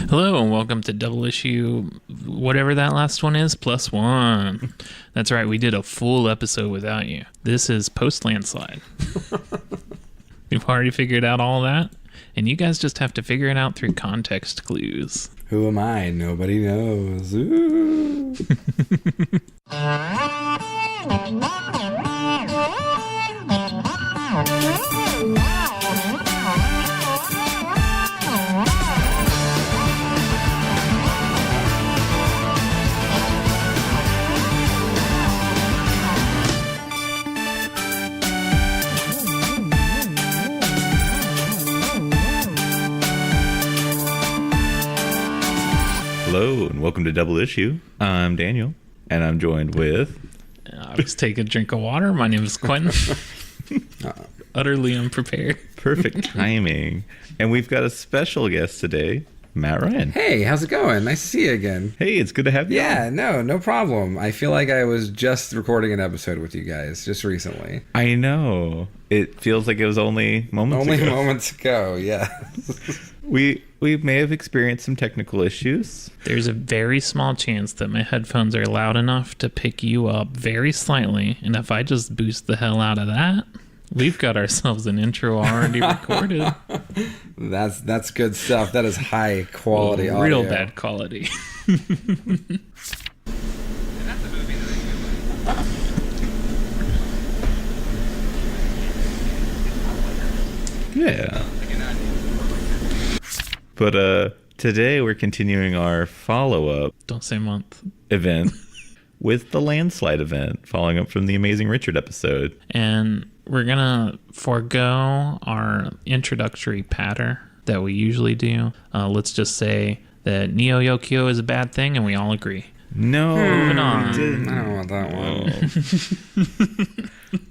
Hello and welcome to Double Issue, whatever that last one is, +1. That's right, we did a full episode without you. This is post-Landslide. We've already figured out all that, and you guys just have to figure it out through context clues. Who am I? Nobody knows. Ooh. Hello and welcome to Double Issue. I'm Daniel, and I'm joined with... I was taking a drink of water. My name is Quentin. Utterly unprepared. Perfect timing. And we've got a special guest today, Matt Ryan. Hey, how's it going? Nice to see you again. Hey, it's good to have you on. No problem. I feel like I was just recording an episode with you guys just recently. I know. It feels like it was only moments ago. Yeah. We may have experienced some technical issues. There's a very small chance that my headphones are loud enough to pick you up very slightly, and if I just boost the hell out of that, we've got ourselves an intro already recorded. That's good stuff. That is high quality audio. Real bad quality. Yeah. But today we're continuing our follow-up Don't say month. event with the Landslide event, following up from the Amazing Richard episode. And we're going to forego our introductory patter that we usually do. Let's just say that Neo Yokio is a bad thing, and we all agree. No, Moving on. I don't want that one.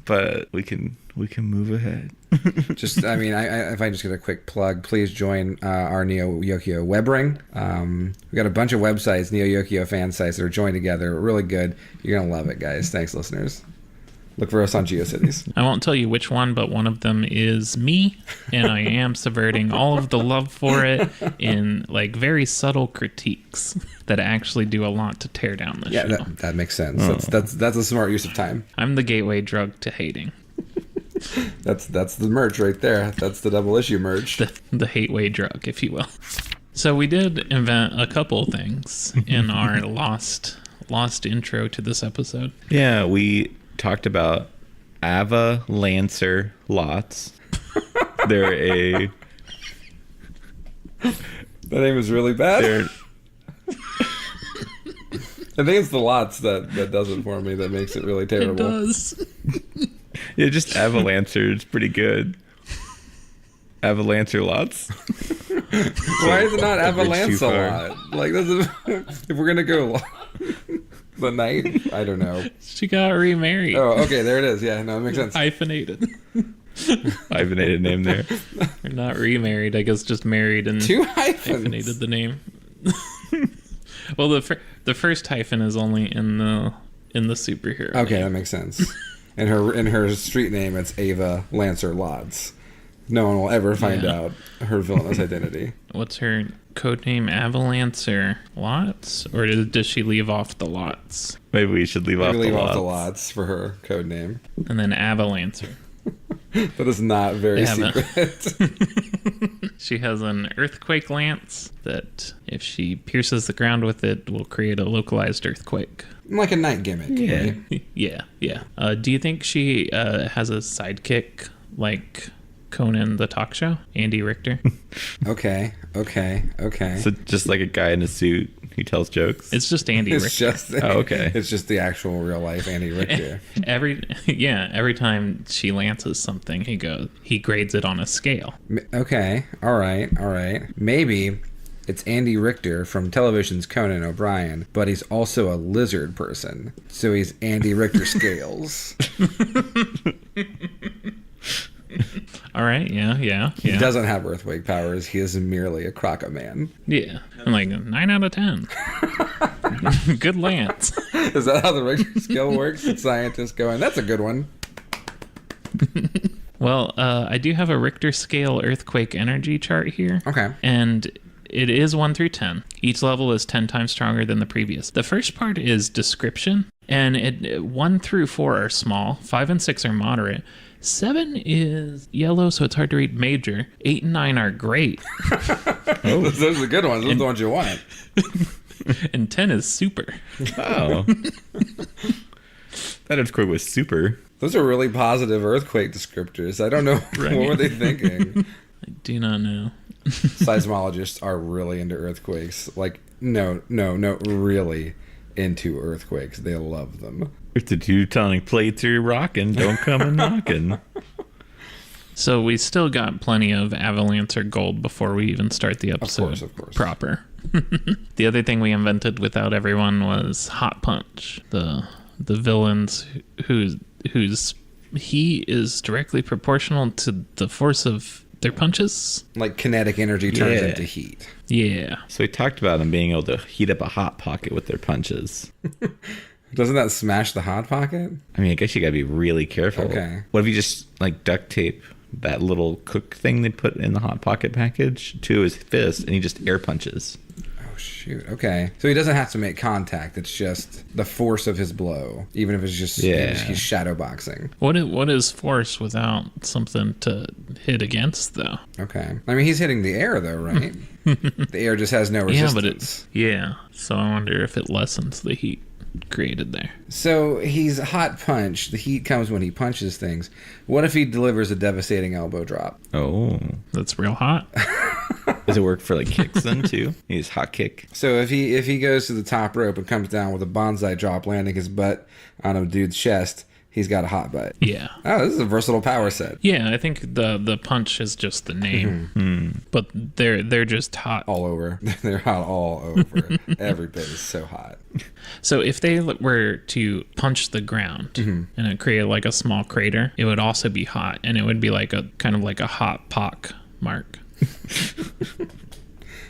But we can move ahead. If I just get a quick plug, please join our Neo Yokio web ring. We got a bunch of websites, Neo Yokio fan sites that are joined together. We're really good. You're gonna love it, guys. Thanks, listeners. Look for us on GeoCities. I won't tell you which one, but one of them is me, and I am subverting all of the love for it in like very subtle critiques that actually do a lot to tear down the show. Yeah, that makes sense. That's a smart use of time. I'm the gateway drug to hating. That's the merch right there. That's the Double Issue merch. The hateway drug, if you will. So we did invent a couple things in our lost intro to this episode. Yeah, we talked about Ava Lancer lots. They're a... That name is really bad. I think it's the lots that does it for me, that makes it really terrible. It does. Yeah, just Ava Lancer is pretty good. Ava Lancer lots. Why is it not Ava Lancelot? Like, if we're gonna go the night, I don't know. She got remarried. Oh, okay, there it is. Yeah, no, it makes sense. Hyphenated. Hyphenated name there. Or not remarried, I guess just married and Two hyphens. hyphenated the name. Well, the first hyphen is only in the superhero. Okay, name. that makes sense. In her street name, it's Ava Lancer Lots. No one will ever find out her villainous identity. What's her code name? Avalancer Lots? Or does she leave off the lots? Maybe we should leave off the lots for her code name. And then Avalancer. That is not very secret. She has an earthquake lance that if she pierces the ground with it will create a localized earthquake. Like a night gimmick. Yeah. Right? Yeah. Do you think she has a sidekick like Conan the Talk Show? Andy Richter? Okay. So just like a guy in a suit, he tells jokes? It's just Andy Richter. Okay. It's just the actual real life Andy Richter. Every time she lances something, he grades it on a scale. Okay. All right. Maybe it's Andy Richter from television's Conan O'Brien, but he's also a lizard person. So he's Andy Richter Scales. All right, yeah. He doesn't have earthquake powers. He is merely a croco man. Yeah. I'm like 9 out of 10. Good lance. Is that how the Richter scale works? The scientists going, that's a good one. Well, I do have a Richter scale earthquake energy chart here. Okay. And It is 1 through 10. Each level is 10 times stronger than the previous. The first part is description, and 1 through 4 are small, 5 and 6 are moderate, 7 is yellow, so it's hard to read, major. 8 and 9 are great. Those are the good ones. Those are the ones you want. And 10 is super. Oh. That earthquake was super. Those are really positive earthquake descriptors. I don't know. Right. What were they thinking? I do not know. Seismologists are really into earthquakes. Like, no, really into earthquakes. They love them. If the tectonic plates are rocking, don't come a knocking. So we still got plenty of Avalanche or gold before we even start the episode Of course. proper. The other thing we invented without everyone was Hot Punch. The villains whose heat is directly proportional to the force of their punches. Like kinetic energy turns into heat. Yeah. So we talked about them being able to heat up a hot pocket with their punches. Doesn't that smash the hot pocket? I mean, I guess you gotta be really careful. Okay. What if you just like duct tape that little cook thing they put in the hot pocket package to his fist and he just air punches? Oh shoot. Okay. So he doesn't have to make contact. It's just the force of his blow, even if it's just he's shadow boxing. What is force without something to hit against, though? Okay. I mean, he's hitting the air though, right? The air just has no resistance. Yeah. So I wonder if it lessens the heat created there. So he's hot punch. The heat comes when he punches things. What if he delivers a devastating elbow drop? Oh. That's real hot. Does it work for like kicks then too? He's hot kick. So if he goes to the top rope and comes down with a bonsai drop, landing his butt on a dude's chest, he's got a hot butt. Yeah. Oh, this is a versatile power set. Yeah, I think the punch is just the name, but they're just hot. All over. They're hot all over. Every bit is so hot. So if they were to punch the ground and it created like a small crater, it would also be hot, and it would be like a kind of like a hot pock mark.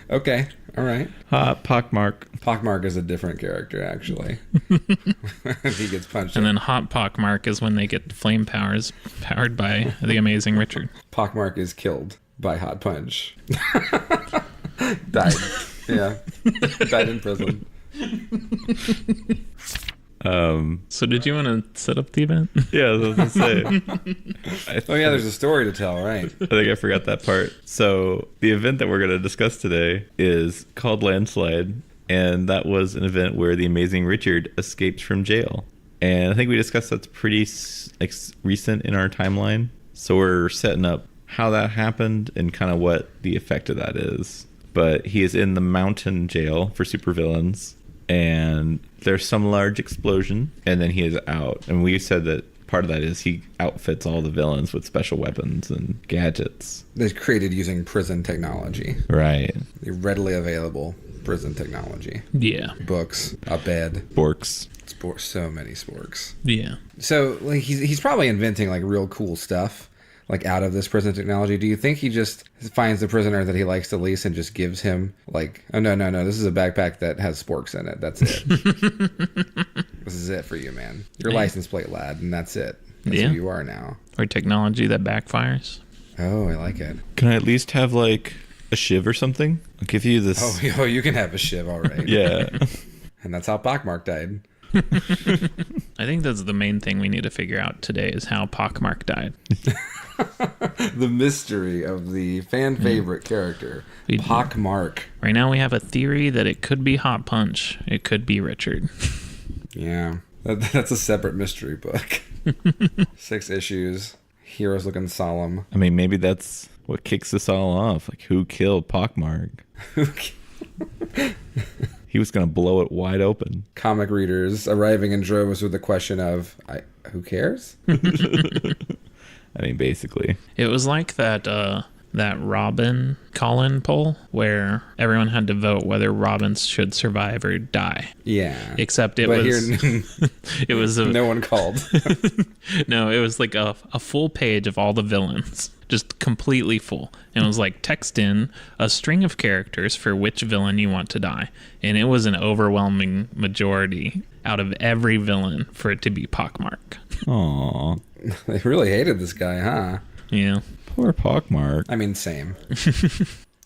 Okay. All right. Hot pockmark. Pockmark is a different character, actually. He gets punched. And then Hot Pockmark is when they get flame powers powered by the amazing Richard. Pockmark is killed by Hot Punch. Died. Yeah. Died in prison. So did you want to set up the event? Yeah, I was going to say. Oh, yeah, there's a story to tell, right? I think I forgot that part. So the event that we're going to discuss today is called Landslide, and that was an event where the amazing Richard escaped from jail. And I think we discussed that's pretty recent in our timeline. So we're setting up how that happened and kind of what the effect of that is. But he is in the mountain jail for supervillains, and there's some large explosion, and then he is out. And we said that part of that is he outfits all the villains with special weapons and gadgets. They're created using prison technology. Right. They're readily available prison technology. Yeah. Books, a bed, Borks. so many sporks. Yeah. So like he's probably inventing like real cool stuff like out of this prison technology. Do you think he just finds the prisoner that he likes to lease and just gives him like, oh no, this is a backpack that has sporks in it. That's it. This is it for you, man. Your license plate, lad, and that's it. That's who you are now. Or technology that backfires. Oh, I like it. Can I at least have like a shiv or something? I'll give you this. Oh, you can have a shiv, all right. Yeah. And that's how Pockmark died. I think that's the main thing we need to figure out today is how Pockmark died. The mystery of the fan favorite character, Pockmark. Right now we have a theory that it could be Hot Punch. It could be Richard. Yeah. That's a separate mystery book. 6 issues. Heroes looking solemn. I mean, maybe that's what kicks us all off. Like, who killed Pockmark? He was going to blow it wide open. Comic readers arriving in droves with the question of, who cares? I mean, basically. It was like that Robin call-in poll where everyone had to vote whether Robins should survive or die. Yeah. Except it was no one called. No, it was like a full page of all the villains, just completely full. And it was like text in a string of characters for which villain you want to die. And it was an overwhelming majority out of every villain for it to be Pockmark. Aww. They really hated this guy, huh? Yeah. Poor Pockmark. I mean, same.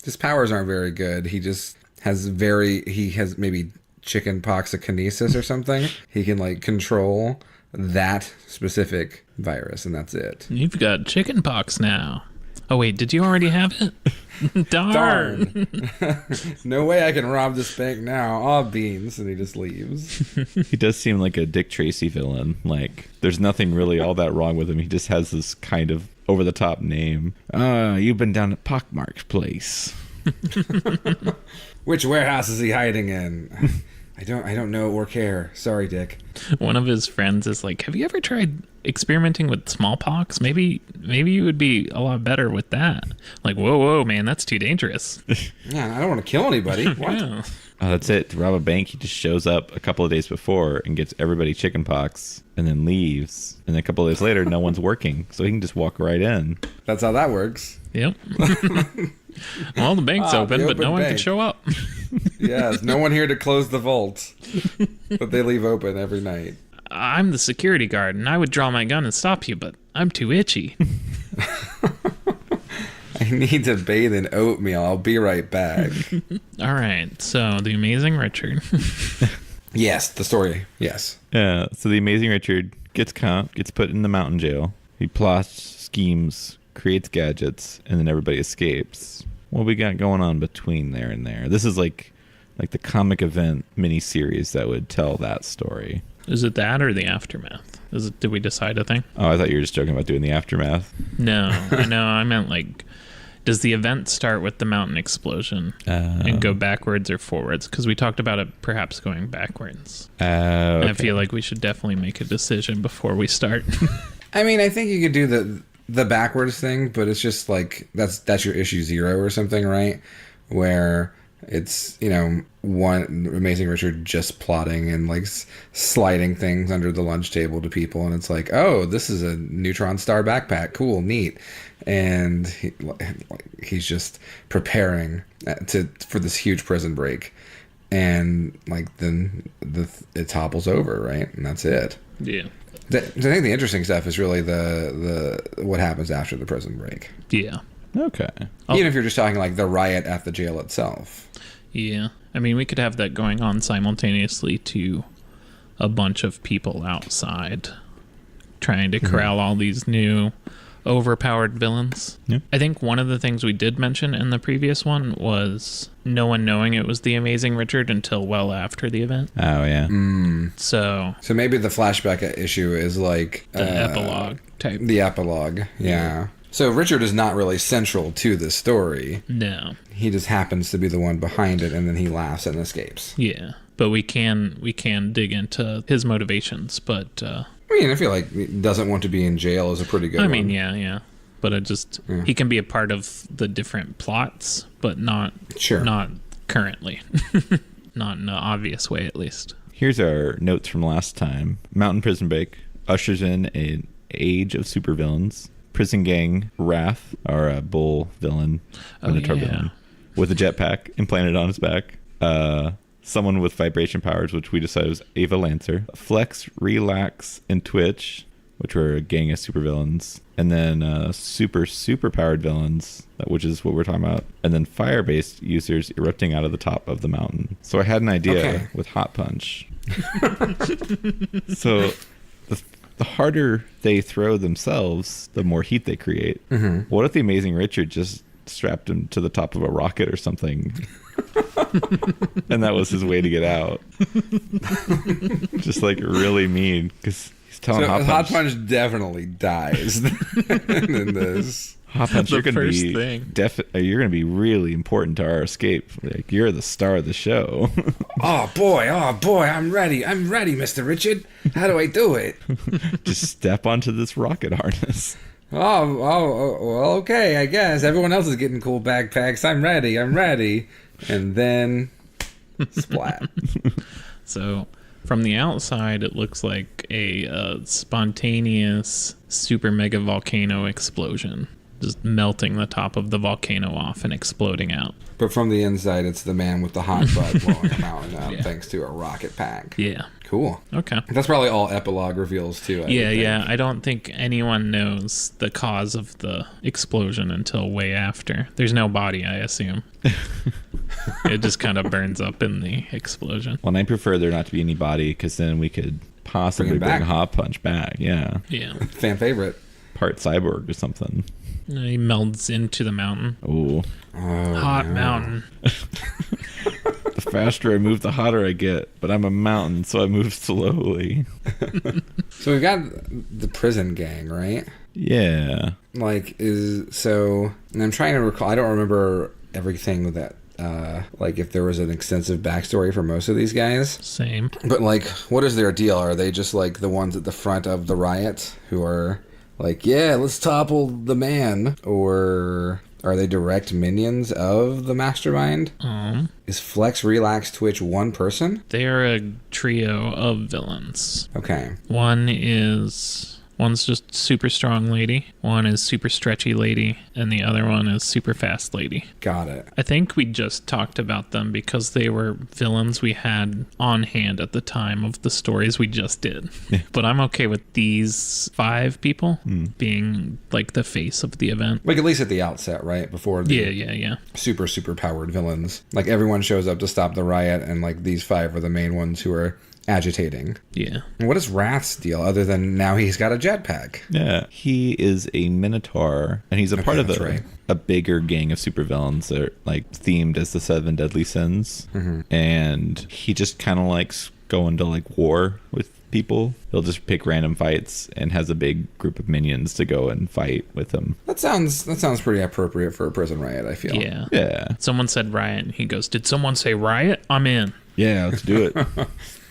his powers aren't very good. He just has maybe chicken poxokinesis or something. He can like control that specific virus, and that's it. You've got chicken pox now. Oh wait, did you already have it? Darn. No way I can rob this bank now. Aw, beans. And he just leaves. He does seem like a Dick Tracy villain. Like, there's nothing really all that wrong with him. He just has this kind of over-the-top name. You've been down at Pockmark's place. Which warehouse is he hiding in? I don't know or care. Sorry, Dick. One of his friends is like, have you ever tried experimenting with smallpox? Maybe you would be a lot better with that. Like, whoa, man, that's too dangerous. Yeah, I don't want to kill anybody. What? Yeah. Oh, that's it. To rob a bank, he just shows up a couple of days before and gets everybody chickenpox and then leaves. And then a couple of days later, no one's working. So he can just walk right in. That's how that works. Yep. Well, the bank's open, but no one can show up. Yes, no one here to close the vault. But they leave open every night. I'm the security guard, and I would draw my gun and stop you, but I'm too itchy. I need to bathe in oatmeal. I'll be right back. All right, so The Amazing Richard. Yes, the story. Yes. Yeah, so the Amazing Richard gets caught, gets put in the mountain jail. He plots, schemes, creates gadgets, and then everybody escapes. What we got going on between there and there? This is like the comic event miniseries that would tell that story. Is it that or the aftermath? Did we decide a thing? Oh, I thought you were just joking about doing the aftermath. No, I meant like, does the event start with the mountain explosion and go backwards or forwards? Because we talked about it perhaps going backwards. Okay. I feel like we should definitely make a decision before we start. I mean, I think you could do the backwards thing, but it's just like that's your issue 0 or something, right? Where it's, one Amazing Richard just plotting and like sliding things under the lunch table to people, and it's like, oh, this is a neutron star backpack, cool, neat, and he's just preparing for this huge prison break, and like then it topples over, right, and that's it. Yeah. I think the interesting stuff is really the what happens after the prison break. Yeah. Okay. Even if you're just talking like the riot at the jail itself. Yeah. I mean, we could have that going on simultaneously to a bunch of people outside trying to corral all these new overpowered villains. Yeah. I think one of the things we did mention in the previous one was no one knowing it was the Amazing Richard until well after the event. Oh, yeah. So maybe the flashback issue is like the epilogue type. The epilogue, yeah. So Richard is not really central to the story. No. He just happens to be the one behind it, and then he laughs and escapes. Yeah. But we can dig into his motivations, but I mean, I feel like he doesn't want to be in jail is a pretty good one. I mean, yeah. But he can be a part of the different plots, but not currently. Not in an obvious way, at least. Here's our notes from last time. Mountain Prison Break ushers in an age of supervillains. Prison Gang Wrath, our bull villain, Minotaur villain, with a jetpack implanted on his back. Someone with vibration powers, which we decided was Ava Lancer. Flex, Relax, and Twitch, which were a gang of supervillains. And then super powered villains, which is what we're talking about. And then fire-based users erupting out of the top of the mountain. So I had an idea with Hot Punch. So the harder they throw themselves, the more heat they create. Mm-hmm. What if the Amazing Richard just strapped him to the top of a rocket or something? And that was his way to get out. Just like really mean, because he's telling Hot Punch definitely dies in this. Hot Punch, you're gonna be really important to our escape. Like, you're the star of the show. Oh boy, I'm ready, Mr. Richard. How do I do it? Just step onto this rocket harness. Oh, well, okay, I guess. Everyone else is getting cool backpacks. I'm ready. And then, splat. So, from the outside, it looks like a spontaneous super mega volcano explosion. just melting the top of the volcano off and exploding out. But from the inside, it's the man with the hot butt blowing a mountain up thanks to a rocket pack. Yeah. Cool. Okay. That's probably all epilogue reveals, too. Yeah. I don't think anyone knows the cause of the explosion until way after. There's no body, I assume. It just kind of burns up in the explosion. Well, and I prefer there not to be any body, because then we could possibly bring Hot Punch back. Yeah. Yeah. Fan favorite. Part cyborg or something. He melds into the mountain. Ooh. Hot mountain. The faster I move, the hotter I get. But I'm a mountain, so I move slowly. So we've got the prison gang, right? Yeah. And I'm trying to recall, I don't remember everything that, like if there was an extensive backstory for most of these guys. Same. But like, what is their deal? Are they just like the ones at the front of the riot who are like, yeah, let's topple the man? Or are they direct minions of the mastermind? Is Flex, Relax, Twitch one person? They are a trio of villains. Okay. One's just super strong lady, one is super stretchy lady, and the other one is super fast lady. Got it. I think we just talked about them because they were villains we had on hand at the time of the stories we just did. But I'm okay with these 5 people being like the face of the event. Like at least at the outset, right? Before the Yeah. super powered villains. Like everyone shows up to stop the riot, and like these 5 are the main ones who are agitating. Yeah. And what is Wrath's deal other than now he's got a jetpack? Yeah. He is a Minotaur, and he's a part of a bigger gang of supervillains that are like themed as the 7 deadly sins. And he just kind of likes going to like war with people. He'll just pick random fights and has a big group of minions to go and fight with him. That sounds pretty appropriate for a prison riot, I feel. Yeah. Someone said riot, and he goes, "Did someone say riot? I'm in." Yeah, let's do it.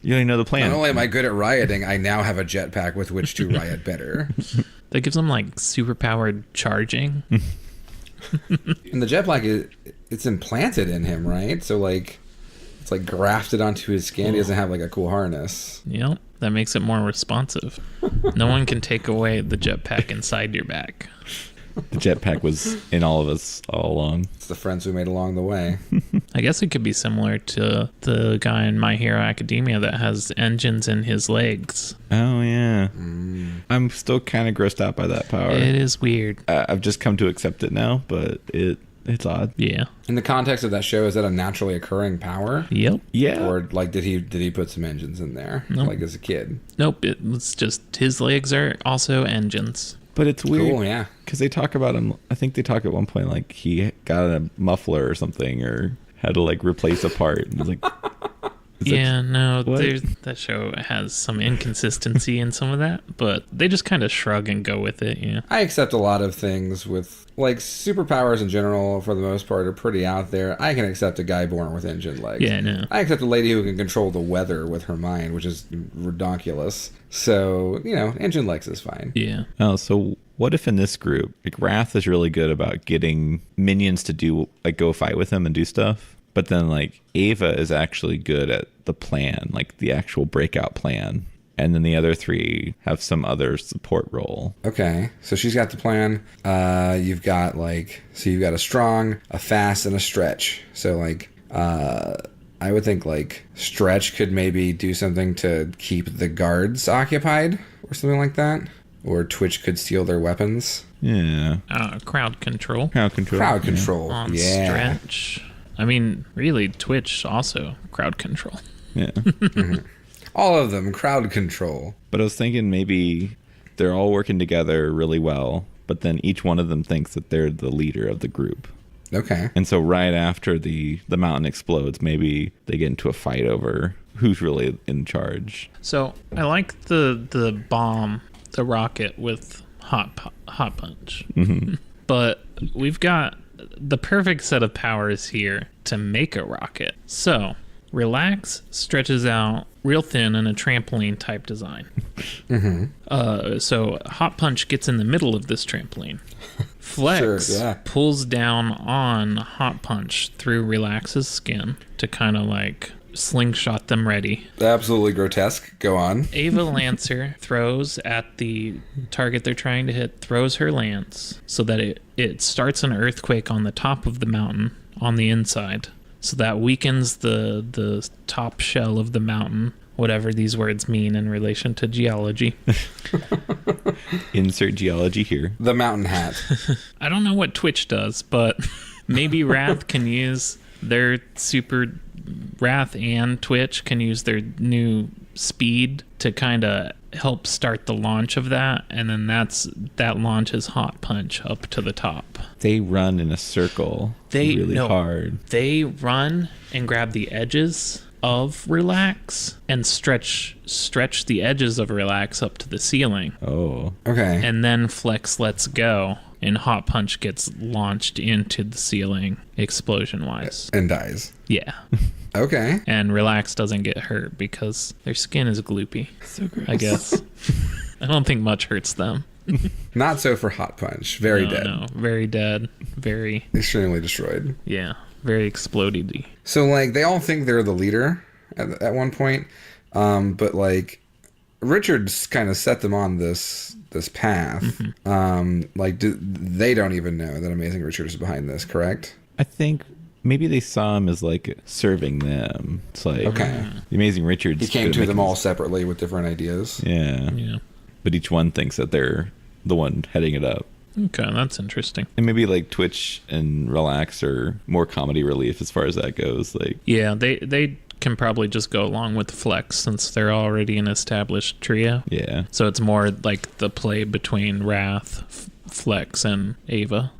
You don't even know the plan. Not only am I good at rioting, I now have a jetpack with which to riot better. That gives him like super powered charging. And the jetpack it's implanted in him, right? So like it's like grafted onto his skin. He doesn't have like a cool harness. Yep, that makes it more responsive. No one can take away the jetpack inside your back. The jetpack was in all of us all along. It's the friends we made along the way. I guess it could be similar to the guy in My Hero Academia that has engines in his legs. Oh, yeah. I'm still kind of grossed out by that power. It is weird. I've just come to accept it now, but it's odd. Yeah. In the context of that show, is that a naturally occurring power? Yep. Yeah. Or like did he put some engines in there? Nope. Like as a kid? Nope. It was just his legs are also engines. But it's weird. Cool, yeah. Because they talk about him. I think they talk at one point like he got a muffler or something, or had to like replace a part. And I was like, that show has some inconsistency in some of that, but they just kind of shrug and go with it. Yeah. I accept a lot of things with like superpowers in general. For the most part, are pretty out there. I can accept a guy born with engine legs. Yeah, no. I accept a lady who can control the weather with her mind, which is redonkulous. So engine legs is fine. Yeah. Oh, so what if in this group, like Wrath is really good about getting minions to do like go fight with him and do stuff, but then like Ava is actually good at the plan, like the actual breakout plan. And then the other 3 have some other support role. Okay, so she's got the plan. You've got a strong, a fast, and a stretch. So like, I would think like Stretch could maybe do something to keep the guards occupied or something like that. Or Twitch could steal their weapons. Yeah. Crowd control. Crowd control. Crowd control. On yeah. Stretch. I mean, really, Twitch also crowd control. Yeah. All of them, crowd control. But I was thinking maybe they're all working together really well, but then each one of them thinks that they're the leader of the group. Okay. And so right after the mountain explodes, maybe they get into a fight over who's really in charge. So I like the bomb, the rocket with hot punch. Mm-hmm. But we've got the perfect set of powers here to make a rocket. So Relax stretches out real thin in a trampoline type design. So Hot Punch gets in the middle of this trampoline. Flex pulls down on Hot Punch through Relax's skin to kind of like slingshot them ready. Absolutely grotesque. Go on. Ava Lancer throws at the target they're trying to hit, throws her lance so that it starts an earthquake on the top of the mountain on the inside. So that weakens the top shell of the mountain, whatever these words mean in relation to geology. Insert geology here. The mountain hat. I don't know what Twitch does, but maybe Wrath can use their super... Wrath and Twitch can use their new speed to kind of help start the launch of that, and then that launches Hot Punch up to the top. They run in a circle really hard. They run and grab the edges of Relax and stretch the edges of Relax up to the ceiling. Oh. Okay. And then Flex lets go, and Hot Punch gets launched into the ceiling explosion-wise. And dies. Yeah. Okay. And Relax doesn't get hurt because their skin is gloopy. So gross. I guess. I don't think much hurts them. Not so for Hot Punch. Very dead. No, very dead. Very, Extremely destroyed. yeah, very exploded-y. So, like, they all think they're the leader at one point. But, like, Richard's kind of set them on this path. Mm-hmm. They don't even know that Amazing Richard is behind this, correct? I think maybe they saw him as like serving them. It's like Okay. the Amazing Richards. He came to them all separately with different ideas. Yeah. Yeah. But each one thinks that they're the one heading it up. Okay, that's interesting. And maybe like Twitch and Relax are more comedy relief as far as that goes. Like, Yeah, they can probably just go along with Flex since they're already an established trio. yeah. So it's more like the play between Wrath, Flex, and Ava.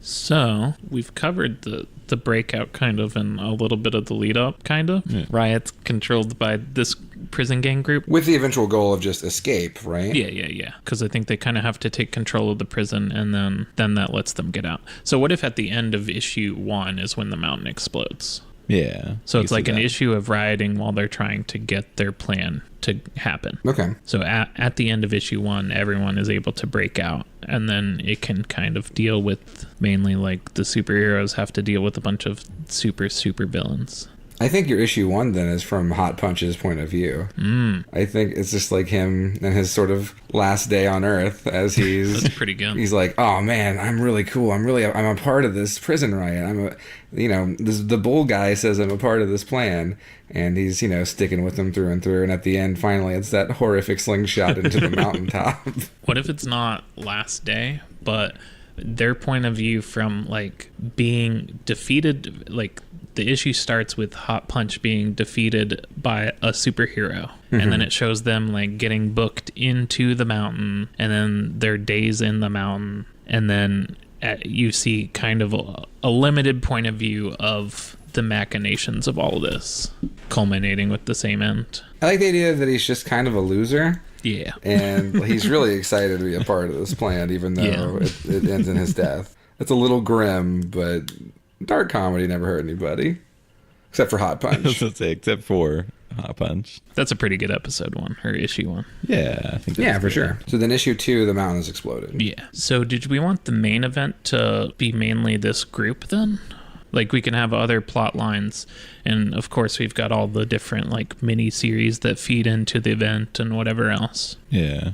So we've covered the breakout kind of and a little bit of the lead up kind of. Yeah. Riot's controlled by this prison gang group. With the eventual goal of just escape, right? Yeah. Because I think they kind of have to take control of the prison and then that lets them get out. So what if at the end of issue 1 is when the mountain explodes? Yeah. So I it's can like see an that. issue of rioting while they're trying to get their plan to happen. Okay. So at the end of issue 1, everyone is able to break out, and then it can kind of deal with mainly like the superheroes have to deal with a bunch of super villains. I think your issue 1 then is from Hot Punch's point of view. I think it's just like him and his sort of last day on Earth as he's That's pretty good. he's like, oh man, I'm really cool. I'm a part of this prison riot. The bull guy says I'm a part of this plan, and he's sticking with them through and through. And at the end, finally, it's that horrific slingshot into the mountaintop. What if it's not last day, but their point of view from like being defeated, like the issue starts with Hot Punch being defeated by a superhero, and then it shows them like getting booked into the mountain, and then their days in the mountain, and then you see kind of a limited point of view of the machinations of all this, culminating with the same end. I like the idea that he's just kind of a loser. Yeah. And he's really excited to be a part of this plan, even though it ends in his death. It's a little grim, but dark comedy never hurt anybody. Except for Hot I was Punch. gonna say, except for Hot Punch. That's a pretty good episode 1, or issue 1. Yeah, I think that's Yeah, for good. sure. So then issue 2, the mountain has exploded. Yeah. So did we want the main event to be mainly this group then? Like we can have other plot lines, and of course we've got all the different like mini series that feed into the event and whatever else. Yeah,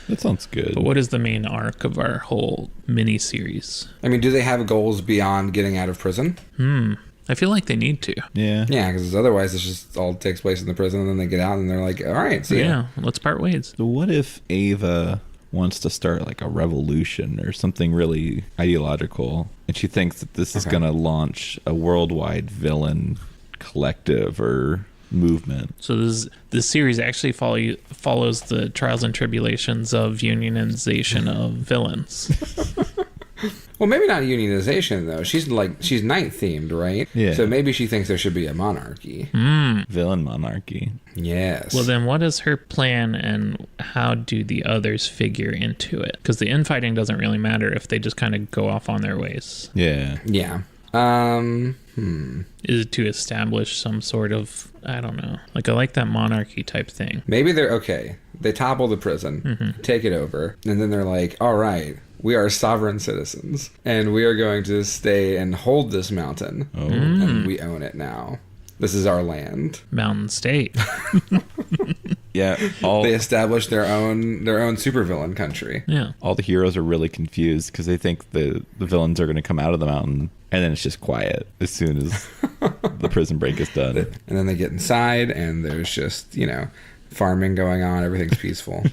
that sounds good. But what is the main arc of our whole mini series? I mean, do they have goals beyond getting out of prison? I feel like they need to. Yeah. Yeah, because otherwise this just all takes place in the prison, and then they get out and they're like, all right, see ya. Yeah, let's part ways. So what if Ava wants to start like a revolution or something really ideological, and she thinks that this is Okay. going to launch a worldwide villain collective or movement? So this series actually follows the trials and tribulations of unionization of villains. Well, maybe not unionization, though. She's night themed, right? Yeah. So maybe she thinks there should be a monarchy. Villain monarchy. Yes. Well, then what is her plan, and how do the others figure into it? Because the infighting doesn't really matter if they just kind of go off on their ways. Yeah. Yeah. Is it to establish some sort of, I don't know, like I like that monarchy type thing. Maybe they're okay. They topple the prison, take it over, and then they're like, all right, we are sovereign citizens, and we are going to stay and hold this mountain, and we own it now. This is our land. Mountain State. Yeah, They established their own supervillain country. Yeah. all the heroes are really confused because they think the villains are going to come out of the mountain, and then it's just quiet as soon as the prison break is done. And then they get inside, and there's just, farming going on. Everything's peaceful.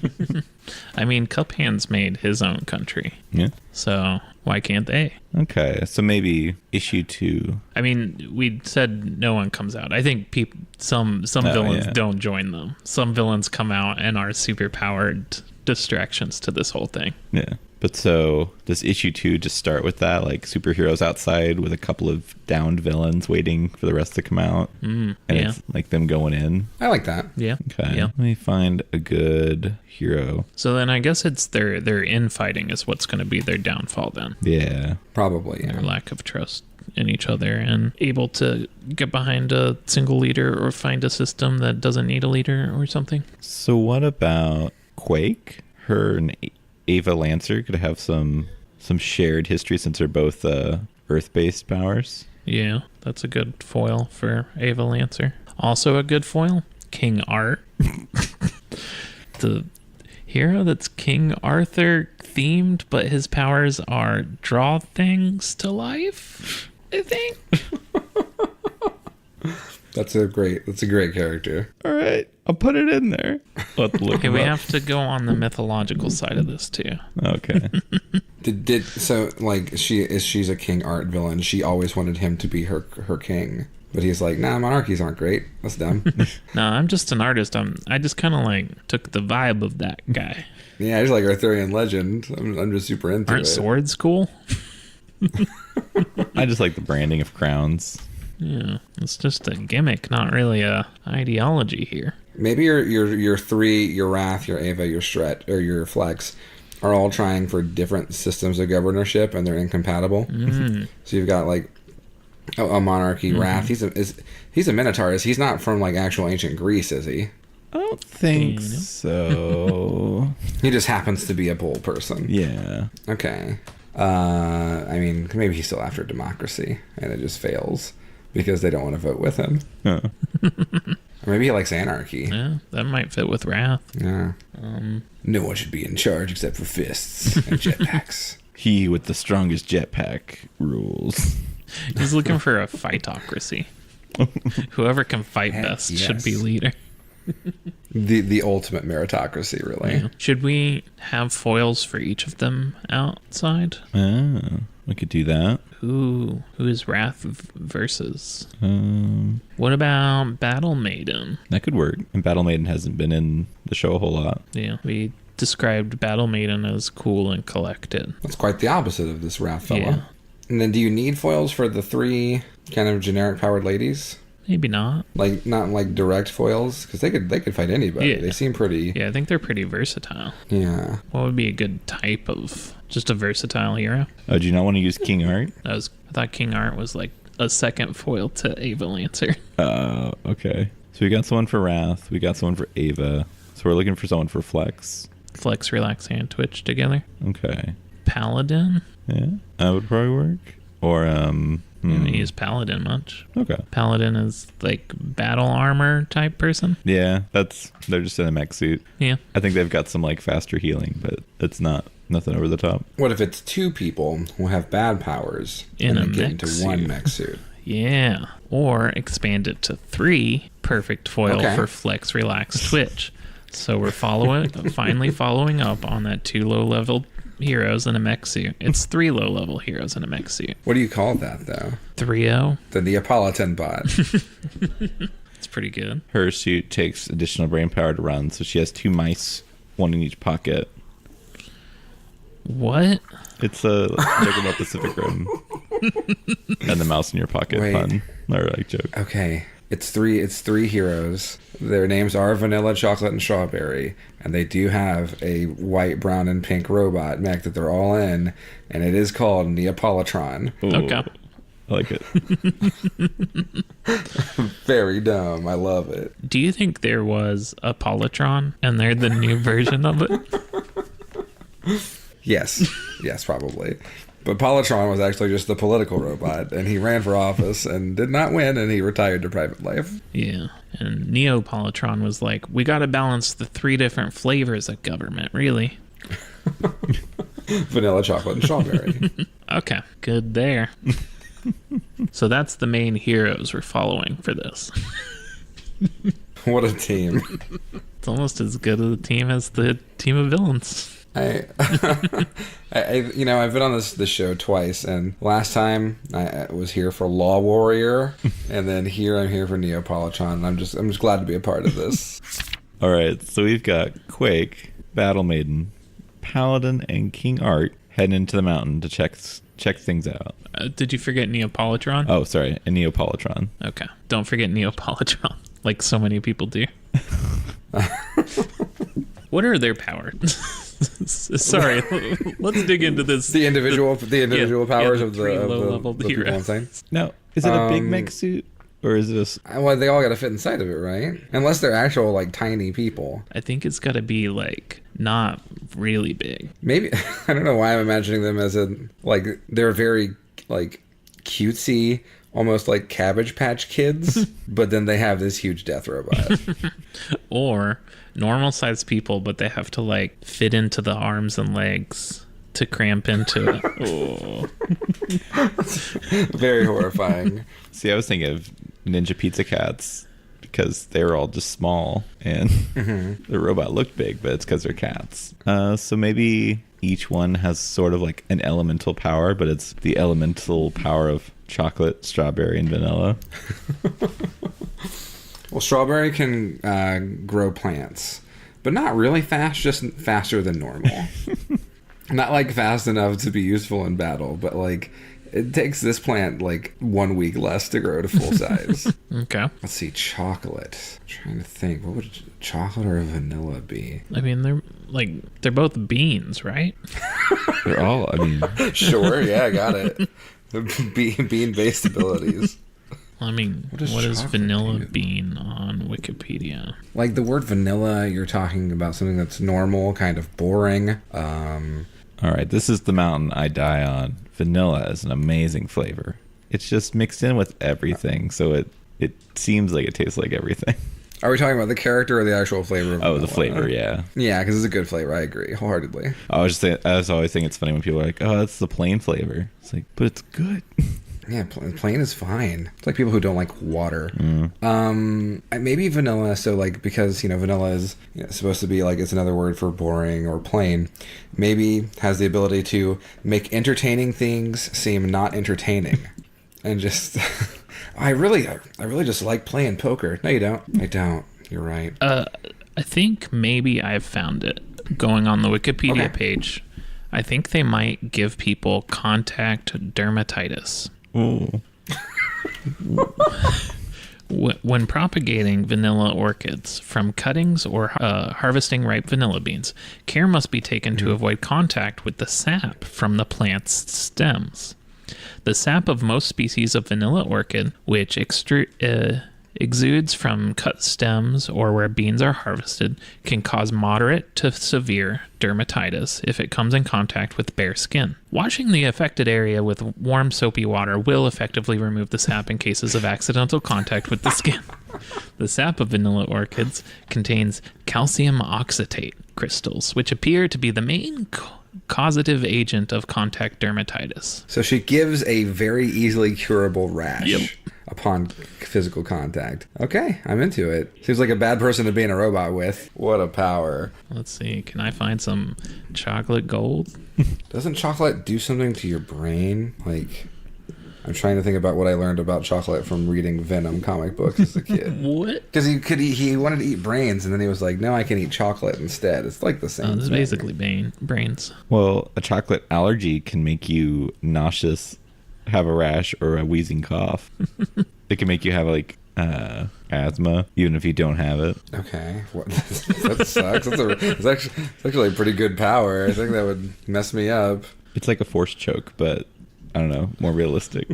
I mean, Cuphand's made his own country. Yeah. So why can't they? Okay, so maybe issue 2. I mean, we said no one comes out. I think some villains don't join them. Some villains come out and are super powered distractions to this whole thing. Yeah. But so does issue 2 just start with that, like superheroes outside with a couple of downed villains waiting for the rest to come out? And it's like them going in? I like that. Yeah. Okay. Yeah. Let me find a good hero. So then I guess it's their infighting is what's going to be their downfall then. Yeah. Probably, yeah. Their lack of trust in each other and able to get behind a single leader or find a system that doesn't need a leader or something. So what about Quake? Her and Ava Lancer could have some shared history since they're both Earth-based powers. Yeah, that's a good foil for Ava Lancer. Also a good foil, King Art. The hero that's King Arthur themed, but his powers are draw things to life, I think. That's a great character. All right, I'll put it in there. I'll have to look Okay, him we up. have to go on the mythological side of this too. Okay. She's a King Art villain. She always wanted him to be her king, but he's like, nah, monarchies aren't great. That's dumb. No, I'm just an artist. I just kind of like took the vibe of that guy. Yeah, I just like Arthurian legend. I'm just super into Aren't it. swords cool? I just like the branding of crowns. Yeah, it's just a gimmick, not really a ideology here. Maybe your 3, your Wrath, your Ava, your Stret, or your Flex are all trying for different systems of governorship, and they're incompatible. So you've got like a monarchy, Wrath. He's a Minotaur. He's not from like actual ancient Greece, is he? I don't think so. He just happens to be a bull person. Yeah. Okay. I mean, maybe he's still after democracy, and it just fails because they don't want to vote with him. Huh. Or maybe he likes anarchy. Yeah, that might fit with Wrath. Yeah. No one should be in charge except for fists and jetpacks. He with the strongest jetpack rules. He's looking for a fightocracy. Whoever can fight best should be leader. The ultimate meritocracy, really. Yeah. Should we have foils for each of them outside? Oh, we could do that. Who is Wrath versus? What about Battle Maiden? That could work. And Battle Maiden hasn't been in the show a whole lot. Yeah, we described Battle Maiden as cool and collected. That's quite the opposite of this Wrath fella. Yeah. And then do you need foils for the 3 kind of generic powered ladies? Maybe not. Like, not like direct foils? Because they could fight anybody. Yeah. They seem pretty... Yeah, I think they're pretty versatile. Yeah. What would be a good type of just a versatile hero? Oh, do you not want to use King Art? I thought King Art was like a second foil to Ava Lancer. Okay. So we got someone for Wrath. We got someone for Ava. So we're looking for someone for Flex. Flex, Relax, and Twitch together. Okay. Paladin. Yeah, that would probably work. Or, You don't use Paladin much. Okay. Paladin is like battle armor type person. Yeah, they're just in a mech suit. Yeah. I think they've got some like faster healing, but it's nothing over the top. What if it's 2 people who have bad powers In and a they get mech into suit. one mech suit? Yeah. Or expand it to 3. Perfect foil Okay. for Flex, Relax, Twitch. So we're finally following up on that 2 low-level heroes in a mech suit. It's 3 low-level heroes in a mech suit. What do you call that, though? 3-0. The Neapolitan bot. It's pretty good. Her suit takes additional brain power to run, so she has 2 mice, 1 in each pocket. What? It's a joke about Pacific Rim. And the mouse in your pocket Wait. pun. Or like joke. Okay. It's three heroes. Their names are Vanilla, Chocolate, and Strawberry, and they do have a white, brown, and pink robot mech that they're all in, and it is called Neapolitron. Ooh, Okay. I like it. Very dumb. I love it. Do you think there was a Polytron and they're the new version of it? Yes. Yes, probably. But Polytron was actually just the political robot, and he ran for office and did not win, and he retired to private life. Yeah. And Neopolitron was like, we got to balance the 3 different flavors of government, really. Vanilla, chocolate, and strawberry. Okay, good there. So that's the main heroes we're following for this. What a team. It's almost as good a team as the team of villains. I've been on this show twice, and last time I was here for Law Warrior, and then I'm here for Neopolitron. And I'm just glad to be a part of this. All right, so we've got Quake, Battle Maiden, Paladin, and King Art heading into the mountain to check things out. Did you forget Neopolitron? Oh, sorry, a Neopolitron. Okay, don't forget Neopolitron, like so many people do. What are their powers? Sorry, let's dig into this. The individual powers of the low-level people heroes. insane. No, is it a big mech suit? Or is this... Well, they all got to fit inside of it, right? Unless they're actual, like, tiny people. I think it's got to be, like, not really big. Maybe... I don't know why I'm imagining them as they're very, like, cutesy, almost like Cabbage Patch Kids, but then they have this huge death robot. Or normal-sized people, but they have to, like, fit into the arms and legs to cramp into it. Oh. Very horrifying. See, I was thinking of Ninja Pizza Cats because they were all just small and the robot looked big, but it's because they're cats. So maybe each one has sort of like an elemental power, but it's the elemental power of chocolate, strawberry, and vanilla. Well, strawberry can grow plants, but not really fast, just faster than normal. Not like fast enough to be useful in battle, but like it takes this plant like 1 week less to grow to full size. Okay. Let's see, chocolate. I'm trying to think, what would chocolate or vanilla be? I mean, they're both beans, right? They're all, I mean... Sure, yeah, I got it. Bean-based abilities. I mean, what is vanilla bean on Wikipedia? Like the word vanilla, you're talking about something that's normal, kind of boring. All right, this is the mountain I die on. Vanilla is an amazing flavor. It's just mixed in with everything, so it seems like it tastes like everything. Are we talking about the character or the actual flavor of vanilla? Oh, the flavor, yeah. Yeah, because it's a good flavor. I agree wholeheartedly. I always think it's funny when people are like, oh, that's the plain flavor. It's like, but it's good. Yeah, plain is fine. It's like people who don't like water. Maybe vanilla. So like, because vanilla is supposed to be like, it's another word for boring or plain. Maybe has the ability to make entertaining things seem not entertaining, and just I really just like playing poker. No, you don't. I don't. You're right. I think maybe I've found it. Going on the Wikipedia page, I think they might give people contact dermatitis. Ooh. When propagating vanilla orchids from cuttings or harvesting ripe vanilla beans, care must be taken to avoid contact with the sap from the plant's stems. The sap of most species of vanilla orchid, which exudes from cut stems or where beans are harvested, can cause moderate to severe dermatitis if it comes in contact with bare skin. Washing the affected area with warm soapy water will effectively remove the sap in cases of accidental contact with the skin. The sap of vanilla orchids contains calcium oxatate crystals, which appear to be the main causative agent of contact dermatitis. So she gives a very easily curable rash upon physical contact. Okay, I'm into it. Seems like a bad person to be in a robot with. What a power. Let's see, can I find some chocolate gold? Doesn't chocolate do something to your brain? Like, I'm trying to think about what I learned about chocolate from reading Venom comic books as a kid. What? Because he wanted to eat brains, and then he was like, no, I can eat chocolate instead. It's like the same This is thing. basically brains. Well, a chocolate allergy can make you nauseous, have a rash, or a wheezing cough. It can make you have like asthma, even if you don't have it. Okay, that sucks. It's actually a pretty good power. I think that would mess me up. It's like a force choke, but I don't know, more realistic.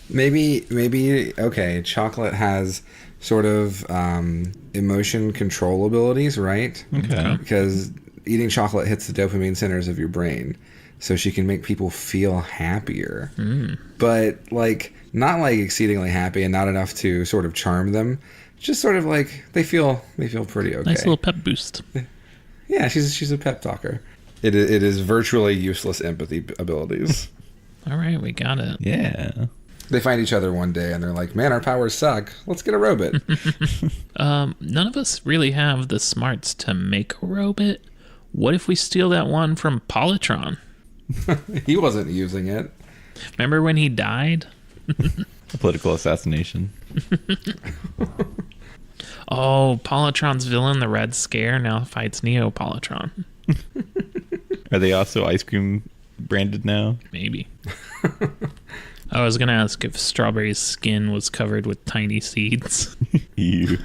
Maybe. Okay, chocolate has sort of emotion control abilities, right? Okay. Because eating chocolate hits the dopamine centers of your brain. so she can make people feel happier. But like not like exceedingly happy and not enough to sort of charm them. Just sort of like they feel pretty okay. Nice little pep boost. Yeah, she's a pep talker. It is virtually useless empathy abilities. All right, we got it. Yeah. They find each other one day and they're like, man, our powers suck. Let's get a robot. None of us really have the smarts to make a robot. What if we steal that one from Polytron? He wasn't using it. Remember when he died? A political assassination. Oh, Polytron's villain, the Red Scare, now fights Neo-Polytron. Are they also ice cream branded now? Maybe. I was going to ask if Strawberry's skin was covered with tiny seeds. Ew.